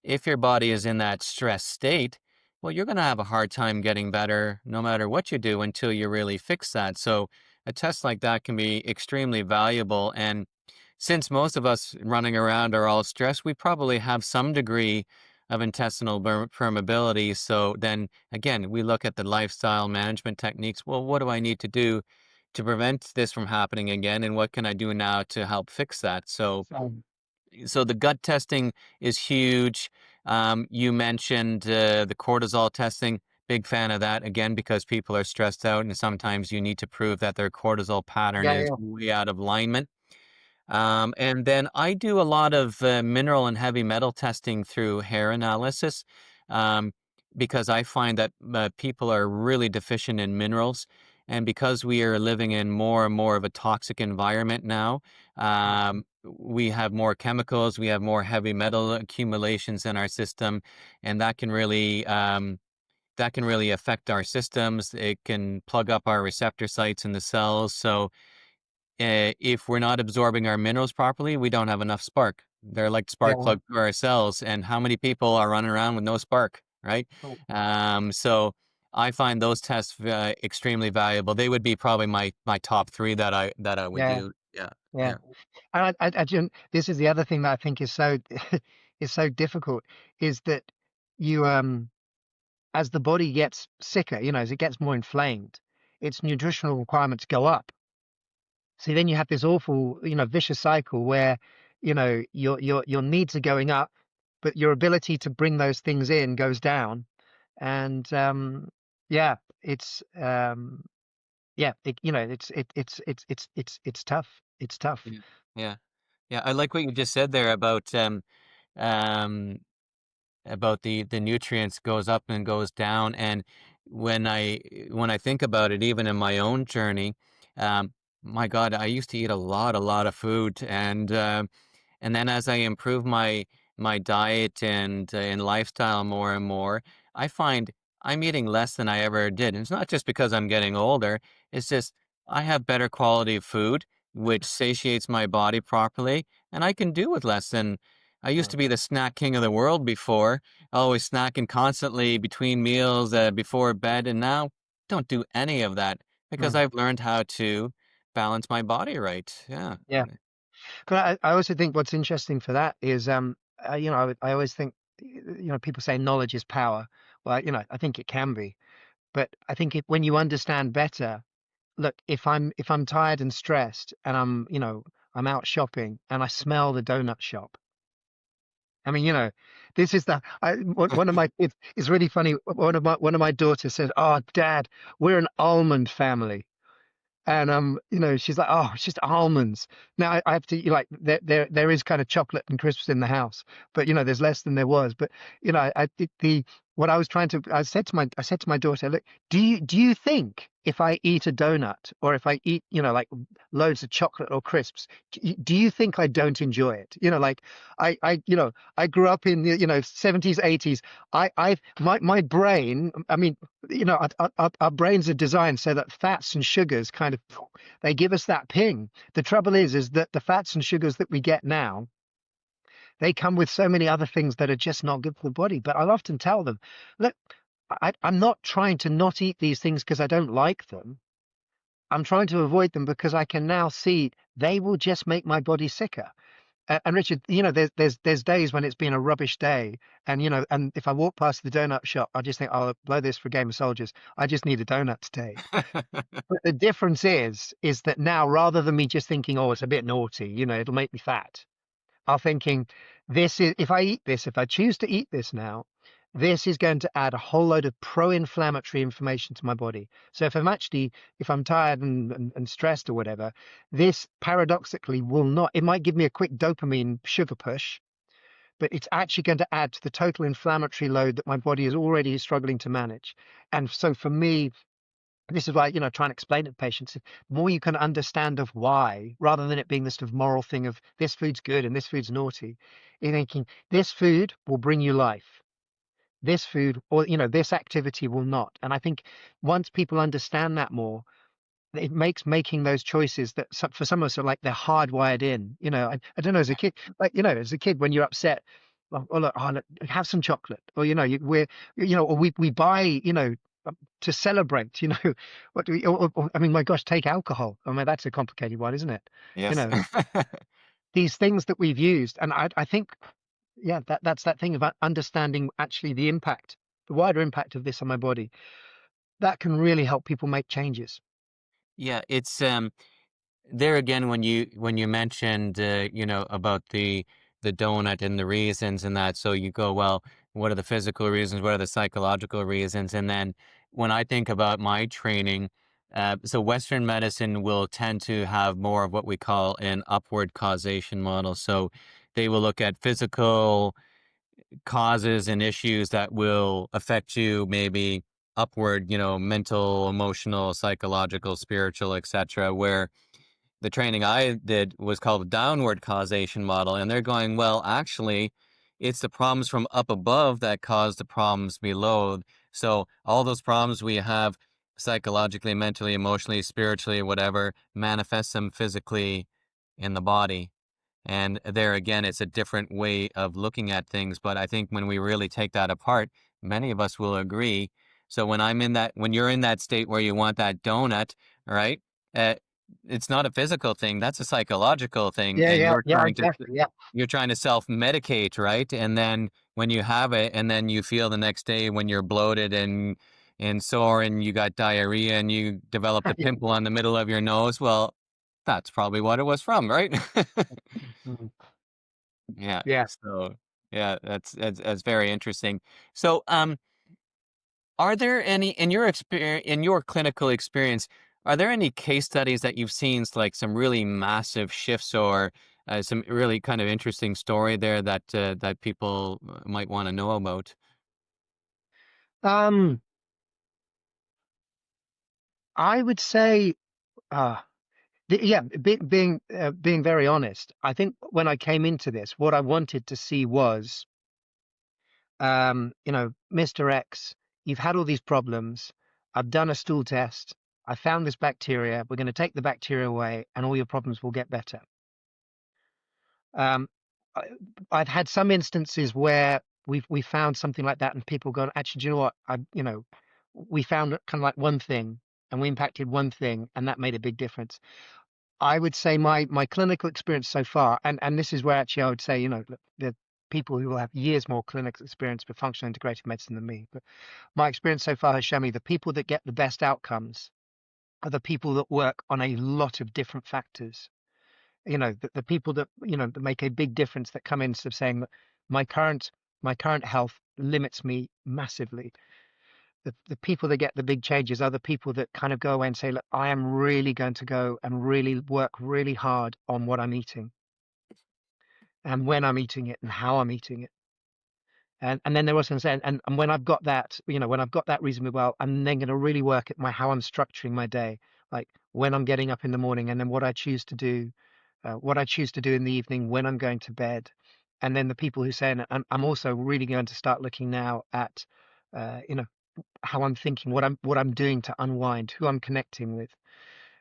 if your body is in that stress state, well, you're going to have a hard time getting better no matter what you do until you really fix that. So a test like that can be extremely valuable. And since most of us running around are all stressed, we probably have some degree of intestinal permeability. So then again, we look at the lifestyle management techniques. Well, what do I need to do to prevent this from happening again? And what can I do now to help fix that? So, So the gut testing is huge. You mentioned the cortisol testing. Big fan of that again because people are stressed out, and sometimes you need to prove that their cortisol pattern yeah, is yeah. way out of alignment. And then I do a lot of mineral and heavy metal testing through hair analysis um, because I find that people are really deficient in minerals. And because we are living in more and more of a toxic environment now, Mm, we have more chemicals, we have more heavy metal accumulations in our system, and that can really affect our systems. It can plug up our receptor sites in the cells. So if we're not absorbing our minerals properly, we don't have enough spark. They're like yeah, spark yeah. plug for our cells. And how many people are running around with no spark, right? Cool. So I find those tests extremely valuable. They would be probably my top three that I would Yeah, do. Yeah, yeah. yeah. And this is the other thing that I think is so is so difficult is that you as the body gets sicker, as it gets more inflamed, its nutritional requirements go up. So then you have this awful, vicious cycle where, your needs are going up, but your ability to bring those things in goes down. And yeah, it's yeah, it's tough. It's tough. Yeah. Yeah. Yeah. I like what you just said there um, about the nutrients goes up and goes down. And when I think about it, even in my own journey, um, my God, I used to eat a lot of food, and then as I improve my diet and lifestyle more and more, I find I'm eating less than I ever did. And it's not just because I'm getting older. It's just I have better quality of food, which satiates my body properly, and I can do with less than I used Mm, to be the snack king of the world before, always snacking constantly between meals, before bed, and now don't do any of that because mm, I've learned how to balance my body right. Yeah. yeah. But I also think what's interesting for that is, I always think, people say knowledge is power. Well, I think it can be, but I think when you understand better, look, if I'm tired and stressed and I'm out shopping and I smell the donut shop. I mean, this is one of my it's really funny. One of my daughters said, "Oh, Dad, we're an almond family." And she's like, "Oh, it's just almonds." Now I have to like there is kind of chocolate and crisps in the house, but there's less than there was. But I think what I was trying to, I said to my daughter, look, do you think if I eat a donut or if I eat, like loads of chocolate or crisps, do you think I don't enjoy it? Like I grew up in the, 70s, 80s. My brain, I mean, our brains are designed so that fats and sugars kind of, they give us that ping. The trouble is that the fats and sugars that we get now, they come with so many other things that are just not good for the body. But I'll often tell them, look, I'm not trying to not eat these things because I don't like them. I'm trying to avoid them because I can now see they will just make my body sicker. And Richard, there's days when it's been a rubbish day, and and if I walk past the donut shop, I just think, oh, I'll blow this for Game of Soldiers. I just need a donut today. But the difference is that now, rather than me just thinking, oh, it's a bit naughty, it'll make me fat, are thinking, this is, if I eat this, if I choose to eat this now, this is going to add a whole load of pro-inflammatory information to my body. So if I'm tired and stressed or whatever, this paradoxically will not, it might give me a quick dopamine sugar push, but it's actually going to add to the total inflammatory load that my body is already struggling to manage. And so for me, this is why, trying to explain it to patients, the more you can understand of why, rather than it being this sort of moral thing of this food's good and this food's naughty, you're thinking this food will bring you life. This food or, this activity will not. And I think once people understand that more, it makes making those choices that for some of us are like they're hardwired in. I don't know, as a kid, like, as a kid, when you're upset, look, look, have some chocolate, or, or we buy, to celebrate, what do we, I mean, my gosh, take alcohol. I mean, that's a complicated one, isn't it? You Yes. know, these things that we've used. And I think, yeah, that's that thing about understanding actually the impact, the wider impact of this on my body. That can really help people make changes. Yeah, it's there again when you mentioned about the donut and the reasons and that, so you go, well, what are the physical reasons, what are the psychological reasons? And then when I think about my training, so Western medicine will tend to have more of what we call an upward causation model. So they will look at physical causes and issues that will affect you maybe upward, mental, emotional, psychological, spiritual, etc., where the training I did was called a downward causation model. And they're going, well, actually, it's the problems from up above that cause the problems below. So all those problems we have psychologically, mentally, emotionally, spiritually, whatever, manifest them physically in the body. And there again, it's a different way of looking at things. But I think when we really take that apart, many of us will agree. So when you're in that state where you want that donut, right? Uh, it's not a physical thing. That's a psychological thing. Yeah, And yeah, yeah, exactly. Yeah. you're trying to self-medicate, right? And then when you have it, and then you feel the next day when you're bloated and sore and you got diarrhea and you developed a Yeah. pimple on the middle of your nose, well, that's probably what it was from, right? Mhm. Yeah. Yeah. So yeah, that's very interesting. So, are there any in your experience, in your clinical experience, are there any case studies that you've seen, like some really massive shifts or some really kind of interesting story there that that people might want to know about? Um, I would say, uh, yeah, being very honest, I think when I came into this, what I wanted to see was, Mr. X, you've had all these problems. I've done a stool test. I found this bacteria. We're going to take the bacteria away, and all your problems will get better. Um, I, I've had some instances where we found something like that, and people go, actually, do you know what? We found kind of like one thing, and we impacted one thing, and that made a big difference. I would say my clinical experience so far, and this is where actually I would say, look, the people who will have years more clinical experience with functional integrative medicine than me, but my experience so far has shown me the people that get the best outcomes are the people that work on a lot of different factors. The people that, that make a big difference, that come in sort of saying that my current my current health limits me massively. The people that get the big changes are the people that kind of go away and say, look, I am really going to go and really work really hard on what I'm eating and when I'm eating it and how I'm eating it. And then they're also going to say, and when I've got that, when I've got that reasonably well, I'm then going to really work at how I'm structuring my day, like when I'm getting up in the morning, and then what I choose to do in the evening when I'm going to bed. And then the people who say, and I'm also really going to start looking now at, you know, how I'm thinking, what I'm doing to unwind, who I'm connecting with.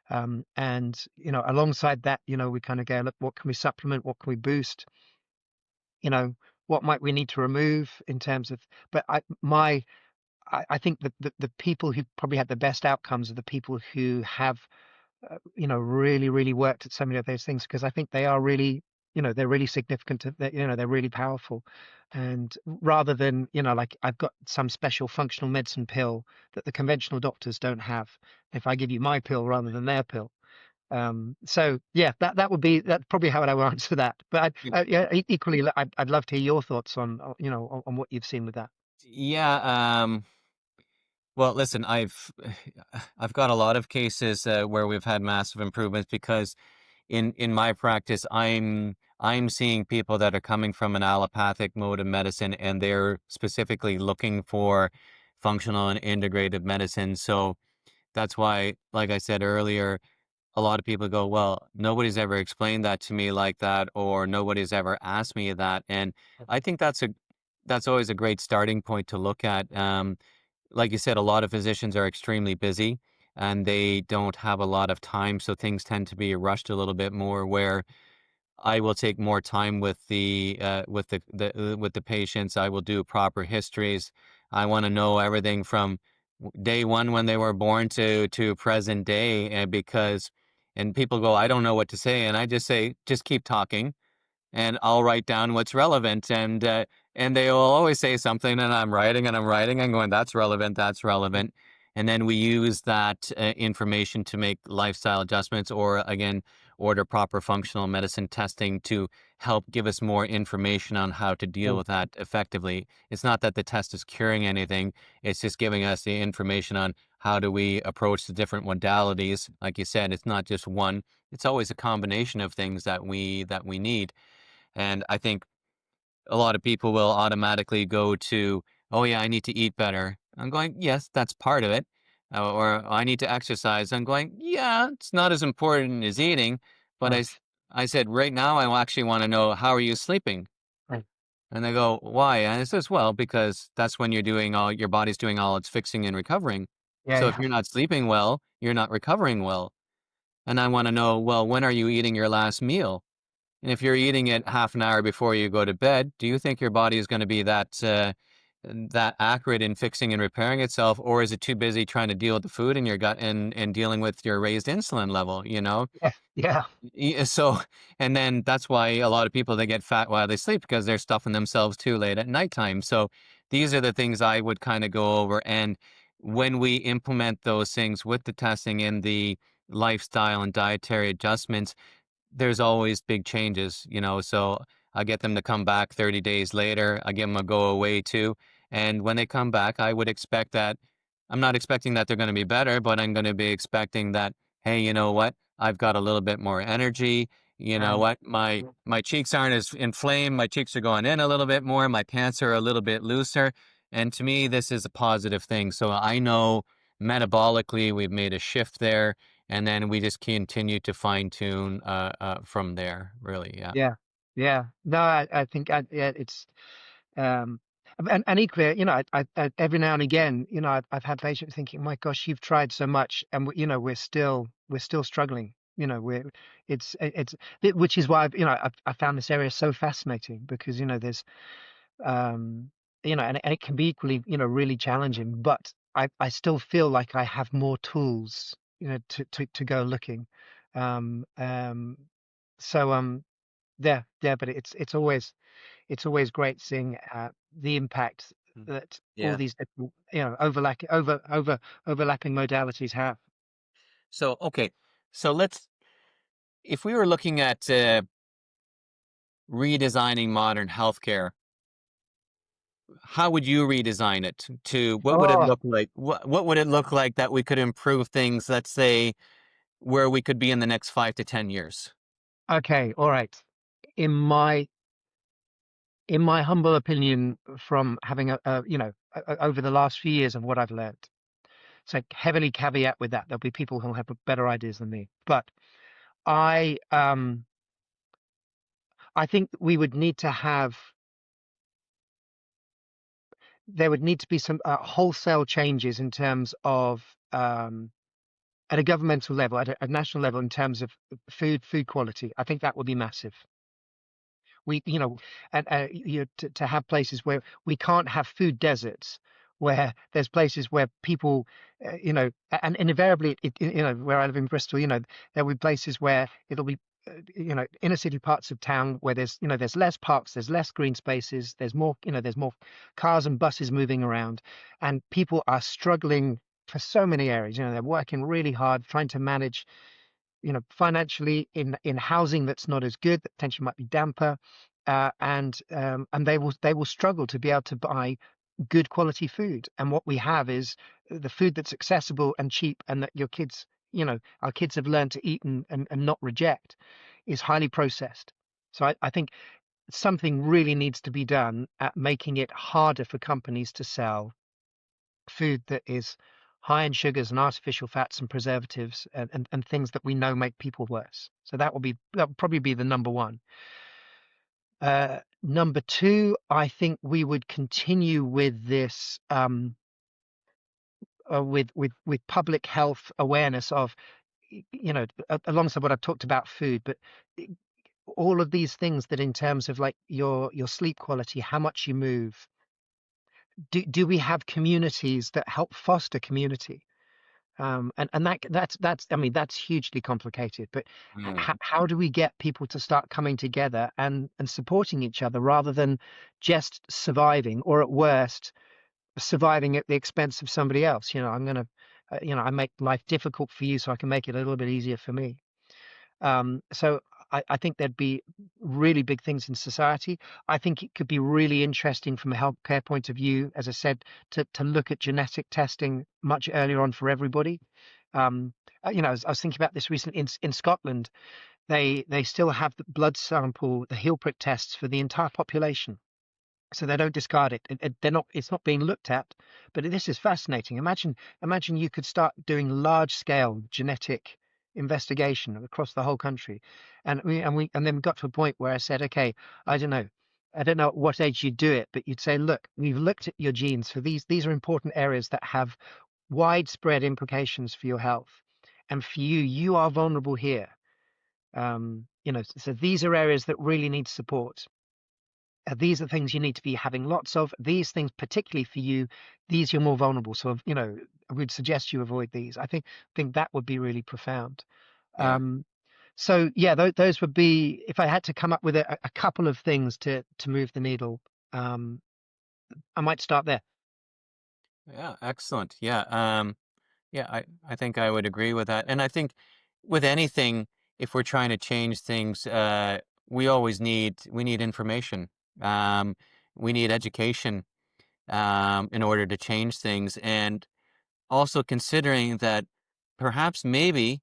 And alongside that, we kind of go, look, what can we supplement? What can we boost? You know, what might we need to remove in terms of, but I think that the people who probably had the best outcomes are the people who have, really, really worked at so many of those things, because I think they are really, they're really significant. They're really powerful. And rather than, like I've got some special functional medicine pill that the conventional doctors don't have, if I give you my pill rather than their pill. So yeah, that's probably how I would answer that. But yeah, equally, I'd love to hear your thoughts on what you've seen with that. Yeah. Well, listen, I've got a lot of cases where we've had massive improvements because in my practice, I'm seeing people that are coming from an allopathic mode of medicine, and they're specifically looking for functional and integrative medicine. So that's why, like I said earlier, a lot of people go, well, nobody's ever explained that to me like that, or nobody's ever asked me that. And I think that's always a great starting point to look at. Like you said, a lot of physicians are extremely busy and they don't have a lot of time, so things tend to be rushed a little bit more. Where I will take more time with the patients. I will do proper histories. I want to know everything from day one when they were born to present day, and because and people go, I don't know what to say, and I just say, just keep talking and I'll write down what's relevant. And they will always say something, and I'm writing and I'm writing and going, that's relevant, that's relevant. And then we use that information to make lifestyle adjustments, or again, order proper functional medicine testing to help give us more information on how to deal Mm. with that effectively. It's not that the test is curing anything, it's just giving us the information on how do we approach the different modalities. Like you said, it's not just one, it's always a combination of things that we need. And I think a lot of people will automatically go to, oh, yeah, I need to eat better. I'm going, yes, that's part of it. Or I need to exercise. I'm going, yeah, it's not as important as eating. But Right. I said, right now, I actually want to know, how are you sleeping? Right. And they go, why? And I says, well, because that's when your body's doing all its fixing and recovering. Yeah. So if Yeah. you're not sleeping well, you're not recovering well. And I want to know, well, when are you eating your last meal? And if you're eating it half an hour before you go to bed, do you think your body is going to be that accurate in fixing and repairing itself, or is it too busy trying to deal with the food in your gut and dealing with your raised insulin level? Yeah. Yeah. So, and then that's why a lot of people, they get fat while they sleep because they're stuffing themselves too late at nighttime. So these are the things I would kind of go over. And when we implement those things with the testing and the lifestyle and dietary adjustments, there's always big changes, so I get them to come back 30 days later. I give them a go away too. And when they come back, I would expect that I'm not expecting that they're going to be better, but I'm going to be expecting that, hey, you know what? I've got a little bit more energy. You know Um, what? My cheeks aren't as inflamed. My cheeks are going in a little bit more. My pants are a little bit looser. And to me, this is a positive thing. So I know metabolically we've made a shift there, and then we just continue to fine tune from there. Really, yeah. yeah. Yeah. No, I think yeah, it's um and equally, every now and again, I've had patients thinking, my gosh, you've tried so much, and we're still struggling. Which is why I found this area so fascinating, because there's um and it can be equally really challenging, but I still feel like I have more tools to go looking. um um so yeah, but it's always great seeing the impact Mm. that all Yeah. these different overlapping modalities have. So, okay. So if we were looking at redesigning modern healthcare, how would you redesign it to, what would it Oh, look like? What would it look like that we could improve things, let's say, where we could be in the next 5 to 10 years? okay, all right. In my in my humble opinion, from having over the last few years of what I've learned. So heavily caveat with that, there'll be people who'll have better ideas than me. But I um I think we would need to have there would need to be some wholesale changes in terms of at a governmental level, at a national level, in terms of food quality. I think that would be massive. We, and to have places where we can't have food deserts, where there's places where people, and invariably, where I live in Bristol, there will be places where it'll be, inner city parts of town where there's less parks, there's less green spaces, there's more cars and buses moving around, and people are struggling for so many areas. They're working really hard trying to manage financially in housing that's not as good, that potentially might be damper, and they will struggle to be able to buy good quality food. And what we have is the food that's accessible and cheap, and that our kids have learned to eat and not reject, is highly processed. So I think something really needs to be done at making it harder for companies to sell food that is high in sugars and artificial fats and preservatives and things that we know make people worse. So that would probably be the number one. Number two, I think we would continue with this with public health awareness of alongside what I've talked about food, but all of these things that in terms of like your sleep quality, how much you move. Do we have communities that help foster community? And that's I mean that's hugely complicated. But Mm. how do we get people to start coming together and supporting each other rather than just surviving, or at worst surviving at the expense of somebody else? I'm gonna, I make life difficult for you so I can make it a little bit easier for me. So I think there'd be really big things in society. I think it could be really interesting from a healthcare point of view, as I said, to look at genetic testing much earlier on for everybody. I was thinking about this recently in Scotland. They still have the blood sample, the heel prick tests for the entire population, so they don't discard it. They're not. It's not being looked at. But this is fascinating. Imagine you could start doing large scale genetic investigation across the whole country, and then got to a point where I said, okay, I don't know. I don't know at what age you'd do it, but you'd say, look, we've looked at your genes for these. These are important areas that have widespread implications for your health, and for you, you are vulnerable here. So these are areas that really need support. These are things you need to be having lots of. These things, particularly for you, these you're more vulnerable. So, I would suggest you avoid these. I think that would be really profound. Yeah. Um, so yeah, those would be, if I had to come up with a couple of things to move the needle. Um, I might start there. Yeah. Excellent. Yeah. Yeah. I think I would agree with that. And I think with anything, if we're trying to change things, we need information. Um, we need education in order to change things. And also considering that perhaps maybe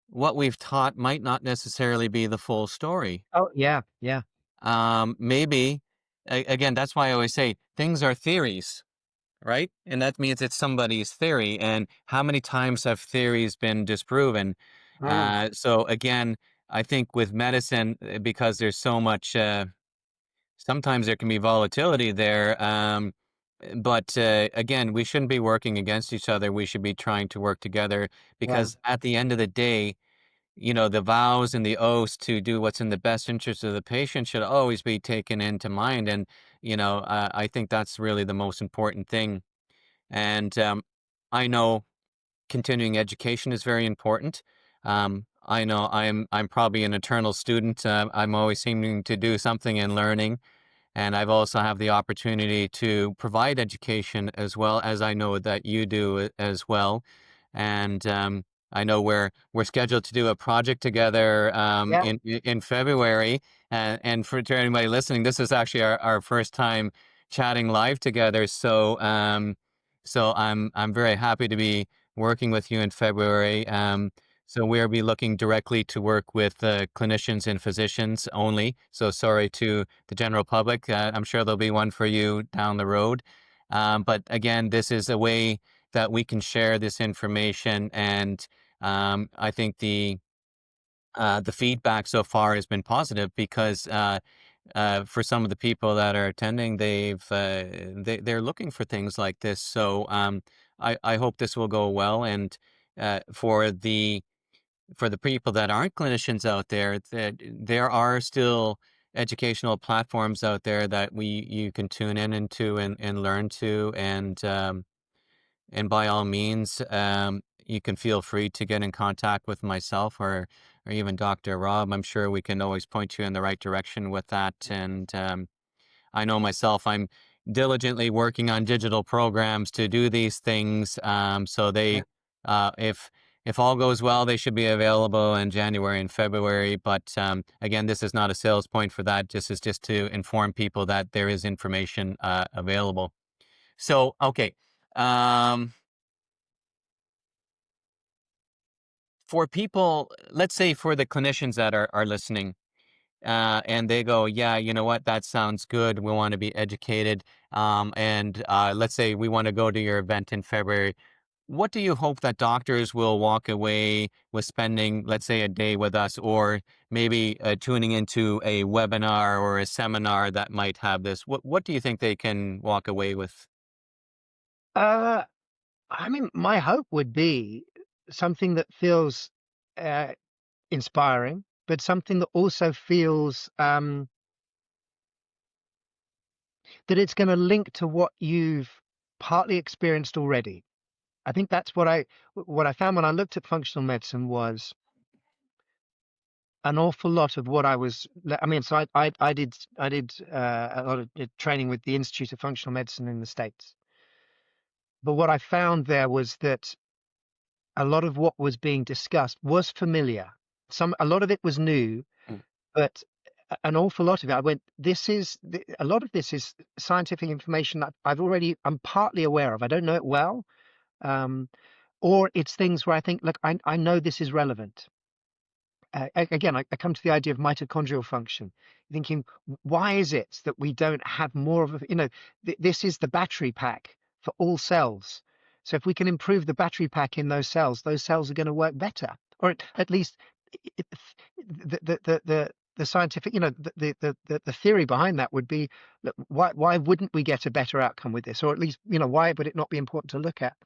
what we've taught might not necessarily be the full story. Oh yeah, yeah. Maybe, again, that's why I always say things are theories, right? And that means it's somebody's theory. And how many times have theories been disproven? Mm, So again, I think with medicine, because there's so much, sometimes there can be volatility there. But again, we shouldn't be working against each other. We should be trying to work together yeah, because at the end of the day, the vows and the oaths to do what's in the best interest of the patient should always be taken into mind. And, I think that's really the most important thing. And I know continuing education is very important. I know I'm probably an eternal student. I'm always seeming to do something and learning. And I've also have the opportunity to provide education as well as I know that you do as well. And I know we're scheduled to do a project together yeah. in February. And for to anybody listening, this is actually our first time chatting live together. So I'm very happy to be working with you in February. So we'll be looking directly to work with clinicians and physicians only. So sorry to the general public. I'm sure there'll be one for you down the road. But again, this is a way that we can share this information, and I think the feedback so far has been positive because for some of the people that are attending, they're looking for things like this. So I hope this will go well, and for the people that aren't clinicians out there, that there are still educational platforms out there that you can tune in into and learn to, and by all means, you can feel free to get in contact with myself or even Dr. Rob. I'm sure we can always point you in the right direction with that. And I know myself, I'm diligently working on digital programs to do these things. So Yeah. if all goes well, they should be available in January and February. But again, this is not a sales point for that. This is just to inform people that there is information available. So, okay. Um, for people, let's say for the clinicians that are listening, and they go, yeah, you know what, that sounds good. We want to be educated. And let's say we want to go to your event in February. What do you hope that doctors will walk away with spending, let's say, a day with us, or maybe tuning into a webinar or a seminar that might have this? What do you think they can walk away with? Uh, I mean, my hope would be something that feels uh, inspiring, but something that also feels that it's going to link to what you've partly experienced already. I think that's what I found when I looked at functional medicine was an awful lot of what I was. I mean, so I did a lot of training with the Institute of Functional Medicine in the States. But what I found there was that a lot of what was being discussed was familiar. A lot of it was new, Mm. but an awful lot of it, I went, a lot of this is scientific information that I'm partly aware of. I don't know it well. Um, or it's things where I think, look, I know this is relevant. Again, I come to the idea of mitochondrial function, thinking, why is it that we don't have more of this is the battery pack for all cells. So if we can improve the battery pack in those cells are going to work better, or at least it, the scientific, the theory behind that would be, look, why wouldn't we get a better outcome with this, or at least, why would it not be important to look at?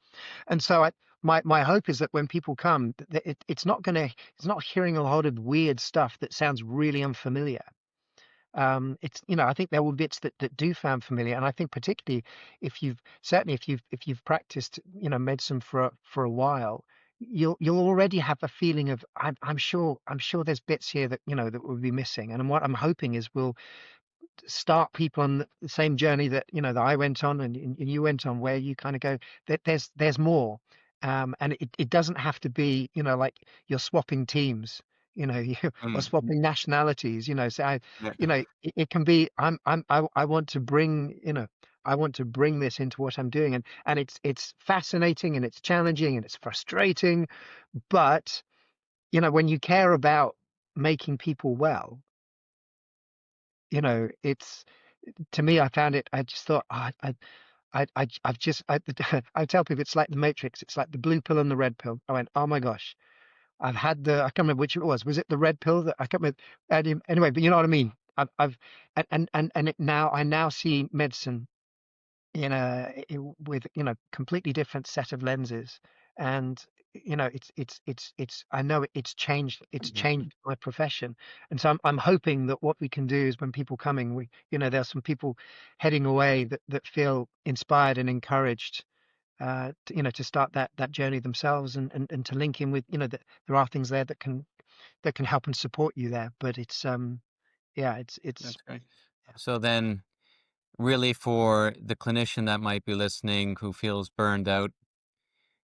And so my hope is that when people come, it's not hearing a lot of weird stuff that sounds really unfamiliar. I think there were bits that do sound familiar, and I think particularly if you've practiced, medicine for a while, you'll already have a feeling of I'm sure there's bits here that that will be missing, and what I'm hoping is we'll start people on the same journey that I went on and you went on, where you kind of go that there's more, and it doesn't have to be like you're swapping teams, you or Mm. swapping nationalities, so Yeah, it can be I want to bring I want to bring this into what I'm doing, and it's fascinating and it's challenging and it's frustrating, but when you care about making people well, it's to me, I found it. I just thought, I've just, I tell people it's like the Matrix. It's like the blue pill and the red pill. I went, oh my gosh, I can't remember which it was. Was it the red pill that I can't remember? Anyway, but you know what I mean. I've, I now see medicine with completely different set of lenses, and it's I know it's changed my profession, and so I'm hoping that what we can do is when people coming, there's some people heading away that feel inspired and encouraged, to start that journey themselves, and to link in with that there are things there that can help and support you there, but it's yeah, it's that's great. So then, really, for the clinician that might be listening who feels burned out,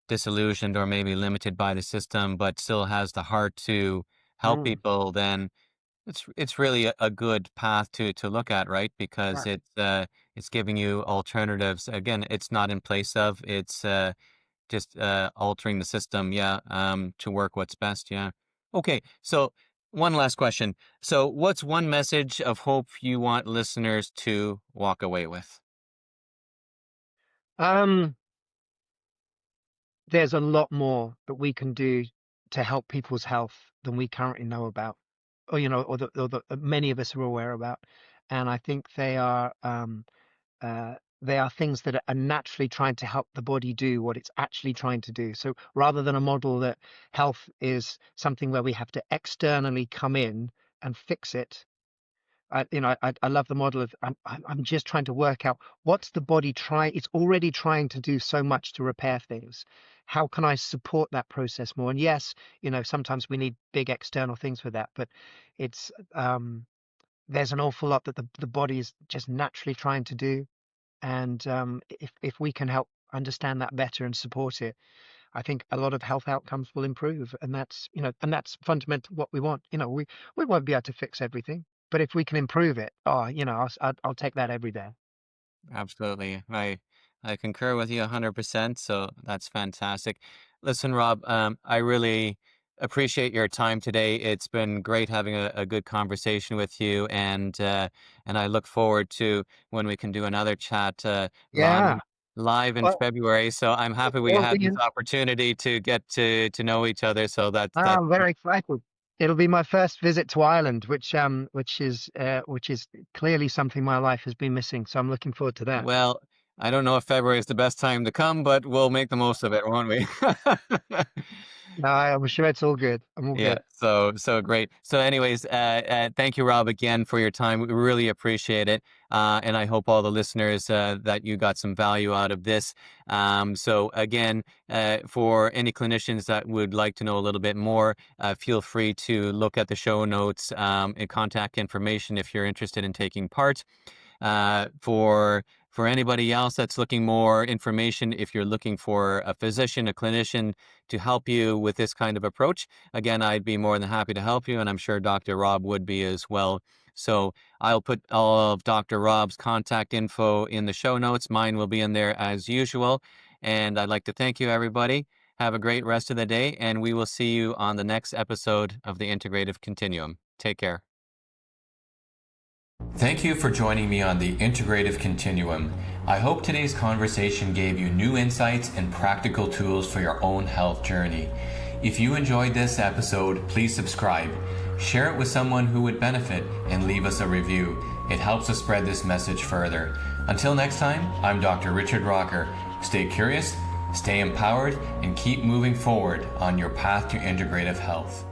disillusioned, or maybe limited by the system, but still has the heart to help mm, people, then it's really a good path to look at, right? Because right. it's giving you alternatives. Again, it's not in place of, it's just altering the system, to work what's best. Yeah. Okay. So one last question. So what's one message of hope you want listeners to walk away with? Um, there's a lot more that we can do to help people's health than we currently know about, or many of us are aware about, and I think they are things that are naturally trying to help the body do what it's actually trying to do. So rather than a model that health is something where we have to externally come in and fix it, I love the model of I'm just trying to work out what's the body trying. It's already trying to do so much to repair things. How can I support that process more? And yes, sometimes we need big external things for that, but it's there's an awful lot that the body is just naturally trying to do. And if we can help understand that better and support it, I think a lot of health outcomes will improve. And that's fundamental what we want. We won't be able to fix everything, but if we can improve it, I'll take that every day. Absolutely. I concur with you 100%. So that's fantastic. Listen, Rob, I really appreciate your time today. It's been great having a good conversation with you, and I look forward to when we can do another chat Yeah. live in Well, February. So I'm happy we it'll had be. this opportunity to get to know each other. So that I'm very excited. It'll be my first visit to Ireland, which is clearly something my life has been missing. So I'm looking forward to that. well, I don't know if February is the best time to come, but we'll make the most of it, won't we? No, I'm sure it's all good. I'm all Yeah, good. so great. So anyways, thank you, Rob, again for your time. We really appreciate it. And I hope all the listeners that you got some value out of this. So again, for any clinicians that would like to know a little bit more, feel free to look at the show notes and contact information if you're interested in taking part. For anybody else that's looking more information, if you're looking for a physician, a clinician to help you with this kind of approach, again, I'd be more than happy to help you, and I'm sure Dr. Rob would be as well. So I'll put all of Dr. Rob's contact info in the show notes. Mine will be in there as usual. And I'd like to thank you, everybody. Have a great rest of the day, and we will see you on the next episode of the Integrative Continuum. Take care. Thank you for joining me on the Integrative Continuum. I hope today's conversation gave you new insights and practical tools for your own health journey. If you enjoyed this episode, please subscribe, share it with someone who would benefit, and leave us a review. It helps us spread this message further. Until next time, I'm Dr. Richard Rocker. Stay curious, stay empowered, and keep moving forward on your path to integrative health.